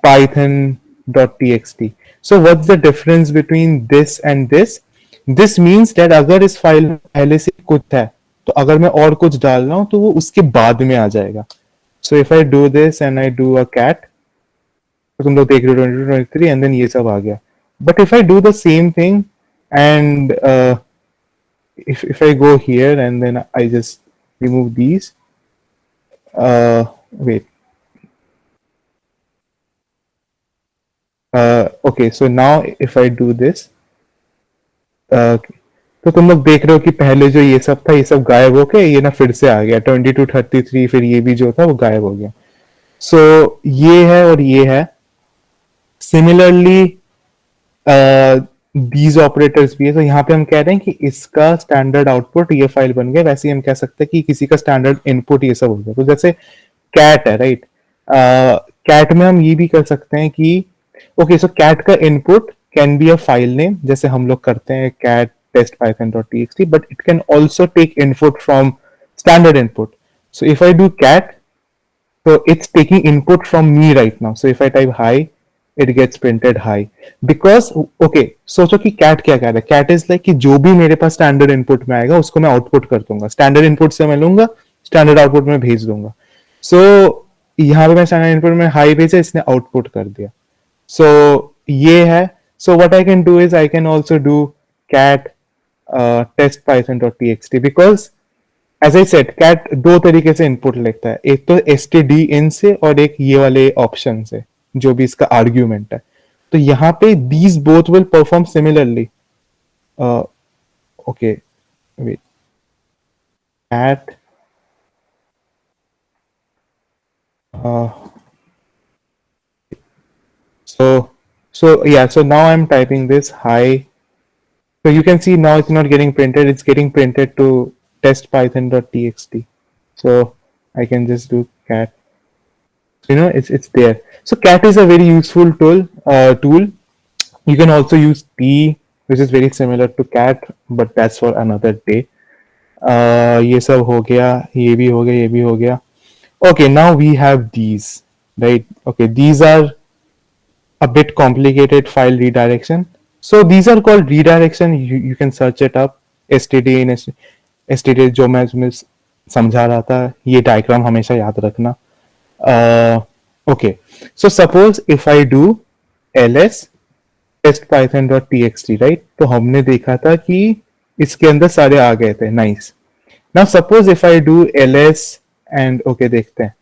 python.txt. So what's the difference between this and this? This means that अगर इस file में पहले से कुछ है तो अगर मैं और कुछ डाल रहा हूं तो वो उसके बाद में आ जाएगा. So if I do this and I do a cat, तो तुम लोग देख रहे हो 22, 23 and then ये सब आ गया. But if I do the same thing and if I go here and then I just remove these, wait. Okay, so now if I do this, तो तुम लोग देख रहे हो कि पहले जो ये सब था ये सब गायब होके ये ना फिर से आ गया 22, 33, फिर ये भी जो था वो गायब हो गया. सो ये है और ये है. सिमिलरली दीज ऑपरेटर्स भी है. तो यहाँ पे हम कह रहे हैं कि इसका स्टैंडर्ड आउटपुट ये फाइल बन गया. वैसे ही हम कह सकते हैं कि किसी का स्टैंडर्ड इनपुट ये सब हो गया. तो जैसे कैट है, राइट. कैट में हम ये भी कर सकते हैं कि ओके, सो कैट का input can be a file name, जैसे हम लोग करते हैं cat test python.txt, but it can also take input from standard input. So if I do cat, so it's taking input from me right now. So if I type hi, it gets printed hi. Because okay, सोचो कि cat क्या कह रहा है. cat is like कि जो भी मेरे पास standard input में आएगा उसको मैं output कर दूंगा. Standard input से मैं लूंगा, standard output में भेज दूंगा. So यहाँ पे मैं standard input में hi भेजा, इसने output कर दिया. So ये है. So what I can do is I can also do cat test python.txt because as I said cat दो तरीके से इनपुट लेता है. एक तो stdin से और एक ये वाले ऑप्शन से जो भी इसका आर्ग्यूमेंट है. तो यहाँ पे these both will perform similarly. Okay, wait. Cat so yeah, so now I'm typing this hi. So you can see now it's not getting printed, it's getting printed to test python.txt. So I can just do cat. You know, it's there. So cat is a very useful tool. You can also use t, which is very similar to cat, but that's for another day. ये सब हो गया, ये भी हो गया, ये भी हो गया. Okay, now we have these, right? Okay, these are a bit complicated file redirection. So these are called redirection. You can search it up. std जो मैं तुम्हें समझा रहा था, ये डायग्राम हमेशा याद रखना. Okay, so suppose if I do ls test python.txt, right? तो हमने देखा था कि इसके अंदर सारे आ गए थे. Nice. Now suppose if I do ls and okay, देखते हैं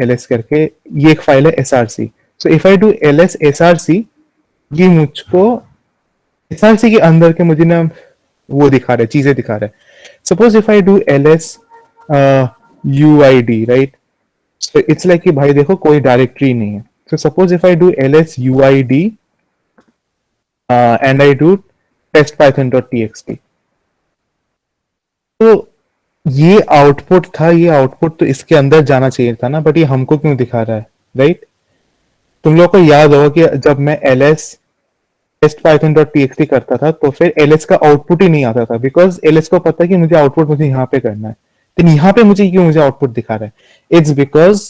ls करके, ये एक फाइल है src. So if I do ls src, ये मुझको src के अंदर के मुझे ना वो दिखा रहा है, चीजें दिखा रहा है. Suppose if I do ls uid, right? So it's like कि भाई देखो कोई डायरेक्टरी नहीं है. So suppose if I do ls uid and I do test python.txt, तो ये आउटपुट था, ये आउटपुट तो इसके अंदर जाना चाहिए था ना, बट ये हमको क्यों दिखा रहा है, राइट? तुम लोग को याद होगा कि जब मैं ls test python.txt करता था तो फिर ls का आउटपुट ही नहीं आता था, बिकॉज ls को पता है कि मुझे आउटपुट मुझे यहाँ पे करना है. तो यहाँ पे मुझे आउटपुट दिखा रहा है. It's because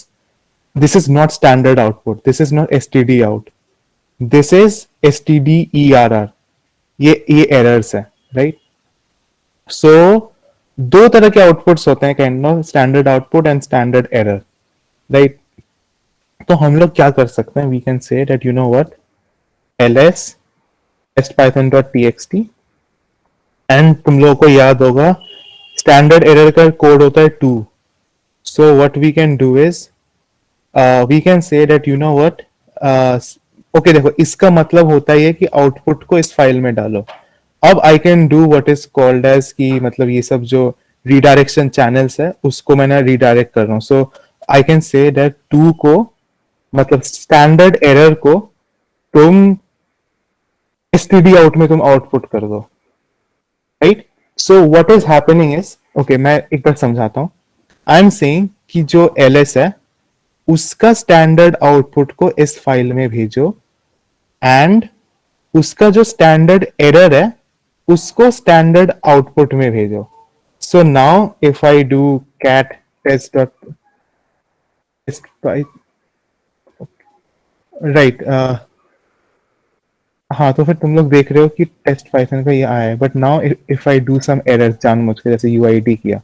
this is not standard output, this is not std out, this is stderr. ये एरर्स है, राइट? सो दो तरह के आउटपुट्स होते हैं, kind of standard output and standard error, right? तो हम लोग क्या कर सकते हैं, we can say that you know what, ls test python.txt and तुम लोगों को याद होगा स्टैंडर्ड एरर का कोड होता है 2. So what we can do is we can say that you know what, okay देखो इसका मतलब होता है कि आउटपुट को इस फाइल में डालो. अब I can do what is called as की, मतलब ये सब जो रिडायरेक्शन चैनल्स है उसको मैंने रिडायरेक्ट कर रहा हूँ. सो आई कैन से दैट 2 को, मतलब स्टैंडर्ड एरर को तुम std out में तुम आउटपुट कर दो, right? So what is happening is, okay मैं एक बार समझाता हूँ. आई एम सेइंग कि जो ls है उसका स्टैंडर्ड आउटपुट को इस फाइल में भेजो एंड उसका जो स्टैंडर्ड एरर है उसको स्टैंडर्ड आउटपुट में भेजो. So now if I do cat test dot test by right हाँ तो फिर तुम लोग देख रहे हो कि टेस्ट पाइथन का ये आया है, but now if I do some error जानबूझ के जैसे यूआईडी किया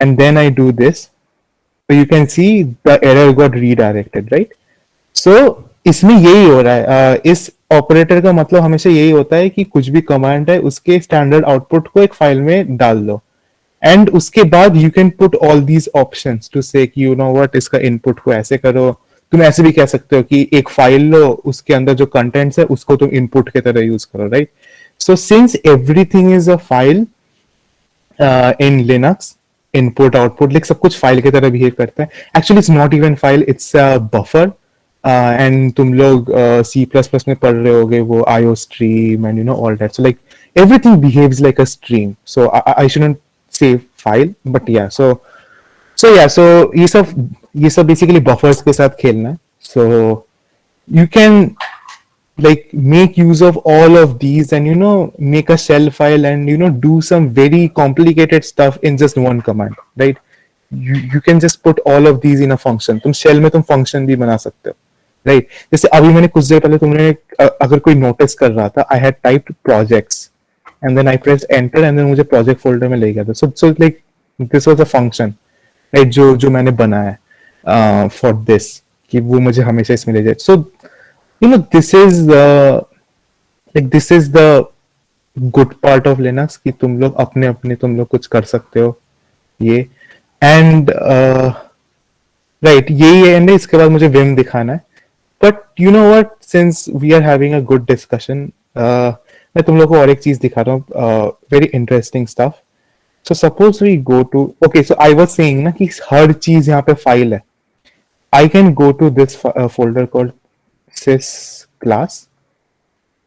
and then I do this, so you can see the error got redirected, right? So इसमें यही हो रहा है. इस ऑपरेटर का मतलब हमेशा यही होता है कि कुछ भी कमांड है उसके स्टैंडर्ड आउटपुट को एक फाइल में डाल दो, एंड उसके बाद you can put all these options to say कि यू नो व्हाट इसका इनपुट को ऐसे करो. तुम ऐसे भी कह सकते हो कि एक फाइल लो, उसके अंदर जो कंटेंट्स है उसको तुम इनपुट की तरह यूज करो, right? So since everything is a file in Linux, input output like सब कुछ फाइल की तरह बिहेव करता है. Actually it's not even file, it's a buffer. And तुम लोग C++ में पढ़ रहे होगे वो IO stream and you know all that. So like everything behaves like a stream. So I shouldn't say file, but yeah. So yeah. So ये सब basically buffers के साथ खेलना है. So you can like make use of all of these and you know make a shell file and you know do some very complicated stuff in just one command, right? You can just put all of these in a function. तुम shell में तुम function भी बना सकते हो, right? जैसे अभी मैंने कुछ देर पहले तुमने अगर कोई नोटिस कर रहा था, I had typed projects and then I press enter and then मुझे प्रोजेक्ट फोल्डर में ले गया था. So like this was a function, right, जो मैंने बनाया फॉर दिस कि वो मुझे हमेशा इसमें ले जाए. So you know this is the good part of Linux कि तुम लोग अपने तुम लोग कुछ कर सकते हो ये. एंड राइट यही एंड है. इसके बाद मुझे विम दिखाना है. But you know what? Since we are having a good discussion, मैं तुम लोग को और एक चीज दिखा रहा हूँ. Very interesting stuff. So suppose we go to okay. So I was saying ना कि हर चीज यहाँ पे फाइल है. I can go to this folder called sys class.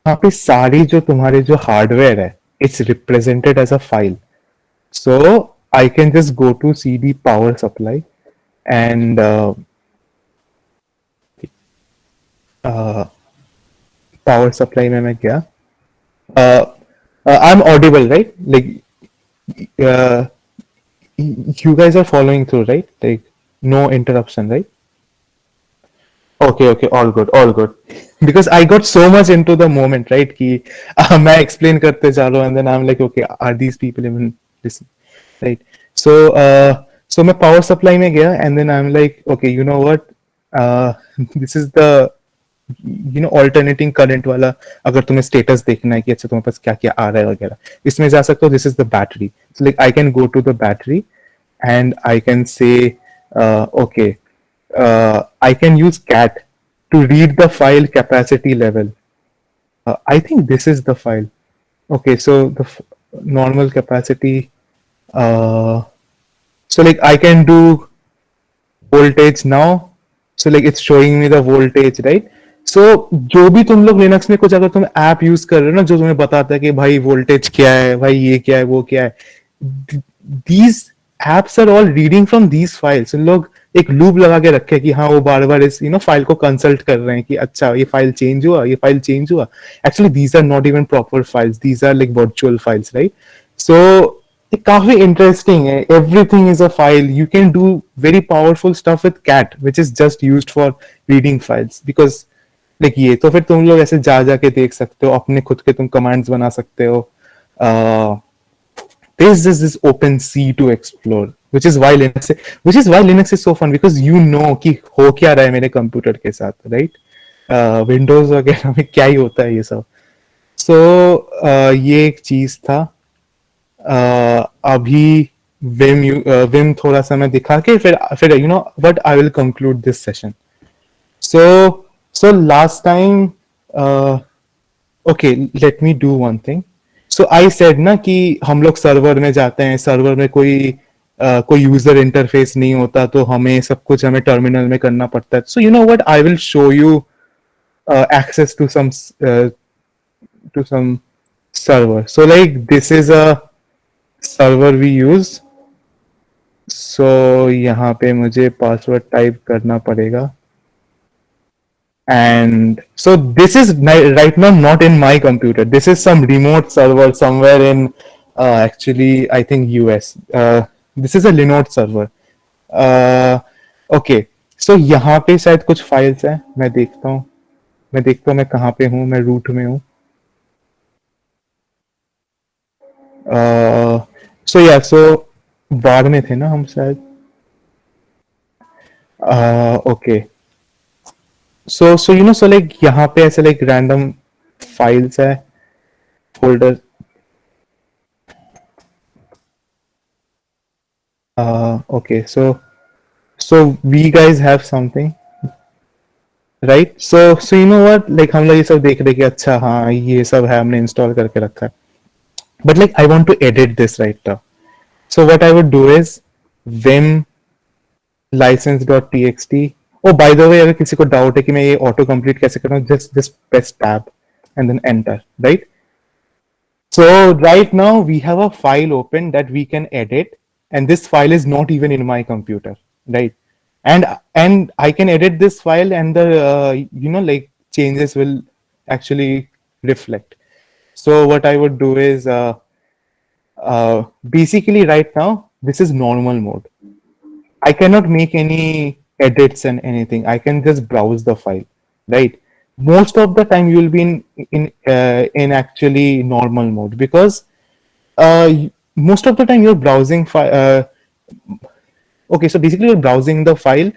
यहाँ पे सारी जो तुम्हारे जो हार्डवेयर है, it's represented as a file. So I can just go to cd power supply and power supply में मैं गया. I'm audible, right? Like you guys are following through, right? Like no interruption, right? Okay, all good. Because I got so much into the moment, right? कि मैं explain करते जा रहा हूँ and then I'm like, okay, are these people even listening, right? So मैं power supply में गया and then I'm like, okay, you know what? This is the you know alternating current वाला. अगर तुम्हें status देखना है कि अच्छा तुम्हारे पास क्या क्या आ रहा है वगैरह, इसमें जा सकते हो. This is the battery. So like I can go to the battery and I can say okay, I can use cat to read the file capacity level. I think this is the file. Okay, so the normal capacity. So like I can do voltage now. So like it's showing me the voltage, right? So जो भी तुम लोग Linux में कुछ अगर तुम app use कर रहे हो ना जो तुम्हें बताता है कि भाई वोल्टेज क्या है, भाई ये क्या है, वो क्या है, these apps are all reading from these files. इन लोग एक लूप लगा के रखे कि हाँ वो बार बार इस यू नो फाइल को कंसल्ट कर रहे हैं कि अच्छा ये फाइल चेंज हुआ, ये फाइल चेंज हुआ. Actually these are not even proper files. These are like virtual files, right? So काफी इंटरेस्टिंग है. Everything is a file. You can do very powerful stuff with cat which is just used for reading files. Because like ये तो फिर तुम लोग ऐसे जा जाके देख सकते हो, अपने खुद के तुम कमांड्स बना सकते हो. This is this open sea to explore, which is why Linux is so fun because you know कि हो क्या रहा है मेरे कंप्यूटर के साथ, right? विंडोज वगैरह में क्या ही होता है ये सब. So ये एक चीज था. अभी विम थोड़ा सा मैं दिखा के फिर you know but I will conclude this session. So last time okay let me do one thing. So I said ना कि हम लोग सर्वर में जाते हैं, सर्वर में कोई यूजर इंटरफेस नहीं होता तो हमें सब कुछ हमें टर्मिनल में करना पड़ता है. So you know what, I will show you access to some server. So like this is a server we use. So यहाँ पे मुझे पासवर्ड टाइप करना पड़ेगा And so this is right now not in my computer. This is some remote server somewhere in actually I think US. This is a Linode server. Okay so यहाँ पे शायद कुछ files हैं. मैं देखता हूँ मैं कहाँ पे हूँ. मैं रूट में हूँ. सो बार में थे ना हम शायद. Okay so you know so like यहाँ पे ऐसे लाइक रैंडम फाइल्स है, folder. Okay, so we guys have something, right? So you know what, like हम लोग ये सब देख रहे कि अच्छा हाँ ये सब है हमने इंस्टॉल करके रखा है. But like I want to edit this right now. So what I would do is vim license.txt. Oh by the way, अगर किसी को डाउट है कि मैं ये ऑटो कंप्लीट कैसे करूँ, just press tab and then enter, right? So right now we have a file open that we can edit, and this file is not even in my computer, right? And I can edit this file, and the you know like changes will actually reflect. So what I would do is basically right now this is normal mode. I cannot make any edits and anything. I can just browse the file, right? Most of the time you will be in actually normal mode, because most of the time you're browsing okay, so basically you're browsing the file,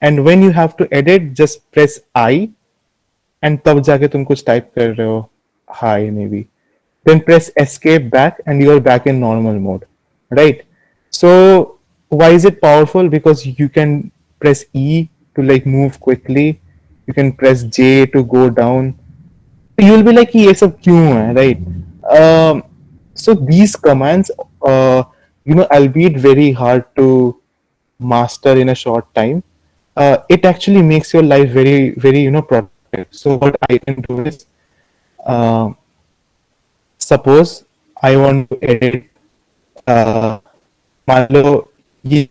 and when you have to edit just press I, and तब जाके तुम कुछ type कर रहे हो, hi maybe, then press escape back and you're back in normal mode, right? So why is it powerful? Because you can press E to like move quickly, you can press J to go down. You'll be like ये सब क्यों है, right? So these commands, you know, albeit very hard to master in a short time, it actually makes your life very, very, you know, productive. So what I can do is, suppose I want to edit, मान लो ये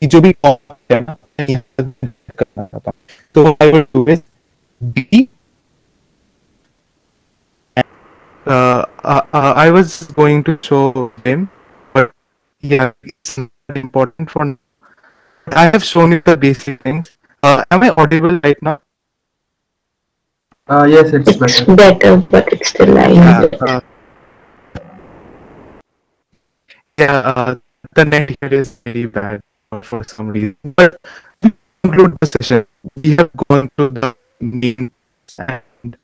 जो भी है ना, करना था, तो what I would do is B. I was going to show him, but yeah, it's not important for now. I have shown you the basic things. Am I audible right now? Yes, it's It's better. better, but it's still Yeah. lying. The net here is very bad for some reason. But to conclude the session, we have gone through the main, and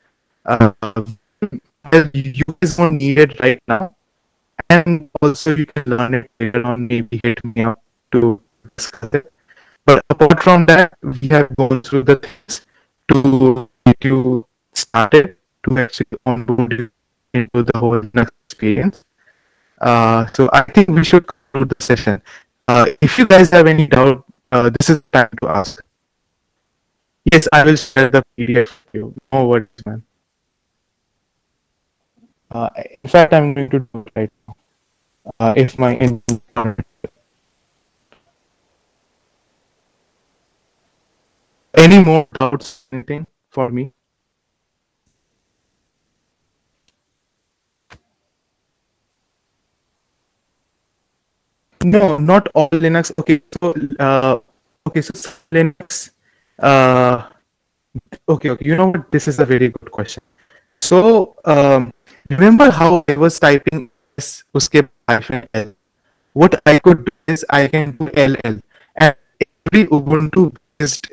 well, you guys don't need it right now, and also you can learn it later on. Maybe hit me up to discuss it. But apart from that, we have gone through the things to get you started, to actually onboard you into the whole Linux experience. So I think we should conclude the session. If you guys have any doubt, this is the time to ask. Yes, I will share the PDF for you. No worries, man. In fact, I'm going to do it right now. If my internet. Any more doubts? Anything for me? No, not all Linux. Okay, so Linux. Okay. You know what? This is a very good question. So remember how I was typing S uske hyphen L? What I could do is I can do LL, and every Ubuntu based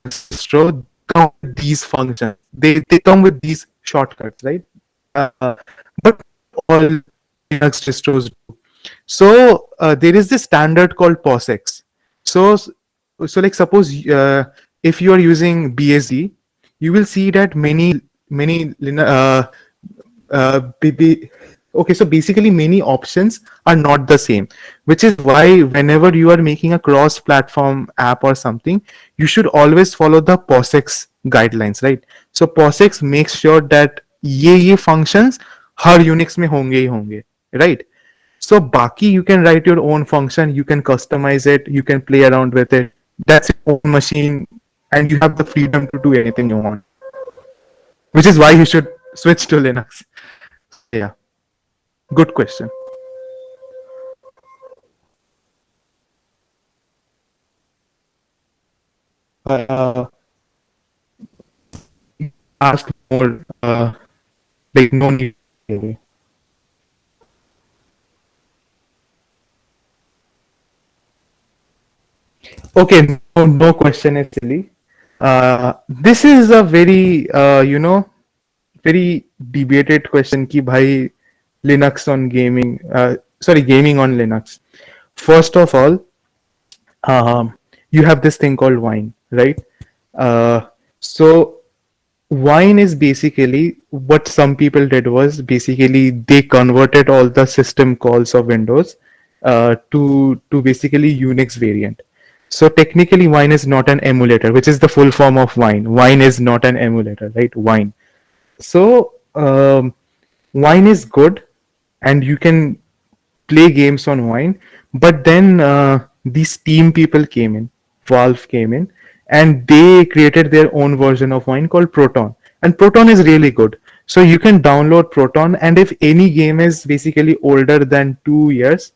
distro come with these functions. They come with these shortcuts, right? But all Linux distros do. So there is this standard called POSIX. So like suppose if you are using BSD, you will see that many okay, so basically many options are not the same, which is why whenever you are making a cross-platform app or something, you should always follow the POSIX guidelines, right? So POSIX makes sure that ये functions हर Unix में होंगे ही होंगे, right? So Baki, you can write your own function, you can customize it, you can play around with it. That's your own machine. and you have the freedom to do anything you want, which is why you should switch to Linux. Yeah, good question. Uh, ask more. Like no need. Okay, no question is silly. This is a very very debated question. Ki bhai Linux on gaming. Sorry, gaming on Linux. First of all, you have this thing called Wine, right? So Wine is basically what some people did was basically they converted all the system calls of Windows to basically Unix variant. So technically, Wine is not an emulator, which is the full form of Wine. Wine is not an emulator, right? Wine. So Wine is good, and you can play games on Wine. But then these Steam people came in, Valve came in, and they created their own version of Wine called Proton. And Proton is really good. So you can download Proton, and if any game is basically older than 2 years,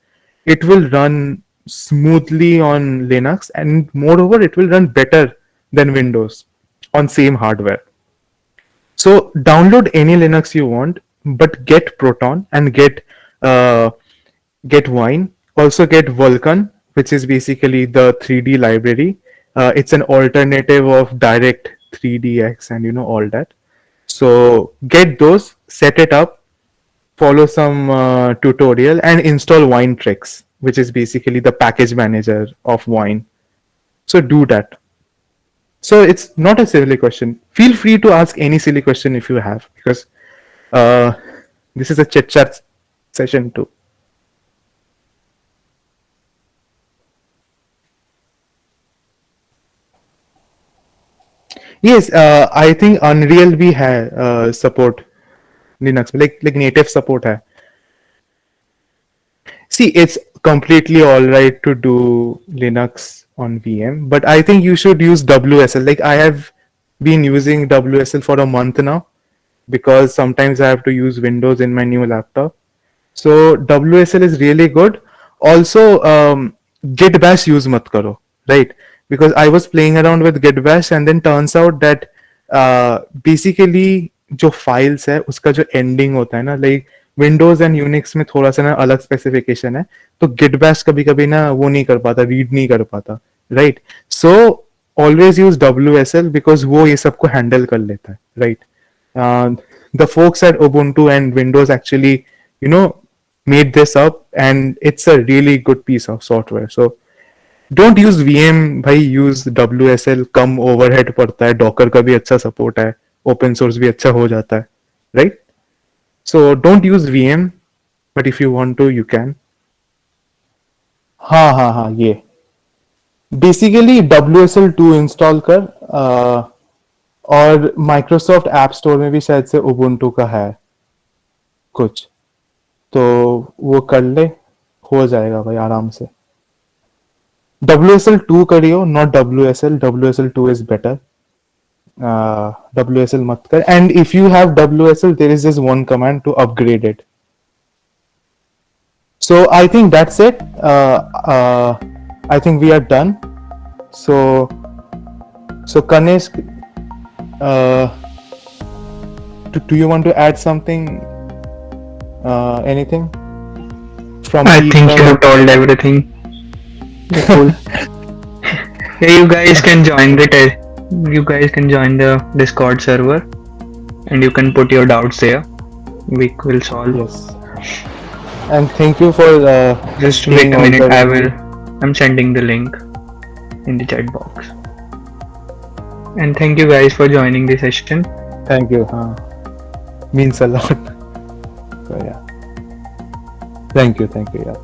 it will run smoothly on Linux, and moreover, it will run better than Windows on same hardware. So download any Linux you want, but get Proton and get Wine. Also get Vulkan, which is basically the 3D library. It's an alternative of Direct 3DX and all that. So get those, set it up, follow some tutorial, and install Wine Tricks, which is basically the package manager of Wine. So do that. So it's not a silly question. Feel free to ask any silly question if you have, because this is a chit chat session too. Yes, I think Unreal भी है support Linux, like native support है. See, it's completely all right to do Linux on VM, but I think you should use WSL. Like I have been using WSL for a month now because sometimes I have to use Windows in my new laptop. So WSL is really good. Also, Git Bash use mat karo, right? Because I was playing around with Git Bash and then turns out that basically जो files है उसका जो ending होता है ना, like Windows and Unix में थोड़ा सा ना अलग specification है, तो Git Bash कभी कभी ना वो नहीं कर पाता, read नहीं कर पाता, right? So always use WSL because वो ये सब को handle कर लेता है, right? The folks at Ubuntu and Windows actually, made this up, and it's a really good piece of software. So don't use VM, भाई use WSL, कम overhead पड़ता है, Docker का भी अच्छा support है, open source भी अच्छा हो जाता है, right? So don't use VM, but if you want to, you can. हाँ ये basically WSL2 install कर और Microsoft App Store में भी शायद से Ubuntu का है कुछ, तो वो कर ले, हो जाएगा भाई आराम से. WSL2 करियो, not WSL. WSL2 is better. WSL मत कर. And if you have WSL, there is just one command to upgrade it. So I think that's it. I think we are done. So Kanesh, do you want to add something? Anything? I think you have told everything. Cool. Yeah, you guys can join the Discord server, and you can put your doubts there. We will solve. Yes. And thank you for just wait a minute. I'm sending the link in the chat box. And thank you guys for joining the session. Thank you. Means a lot. So yeah. Thank you. Yeah.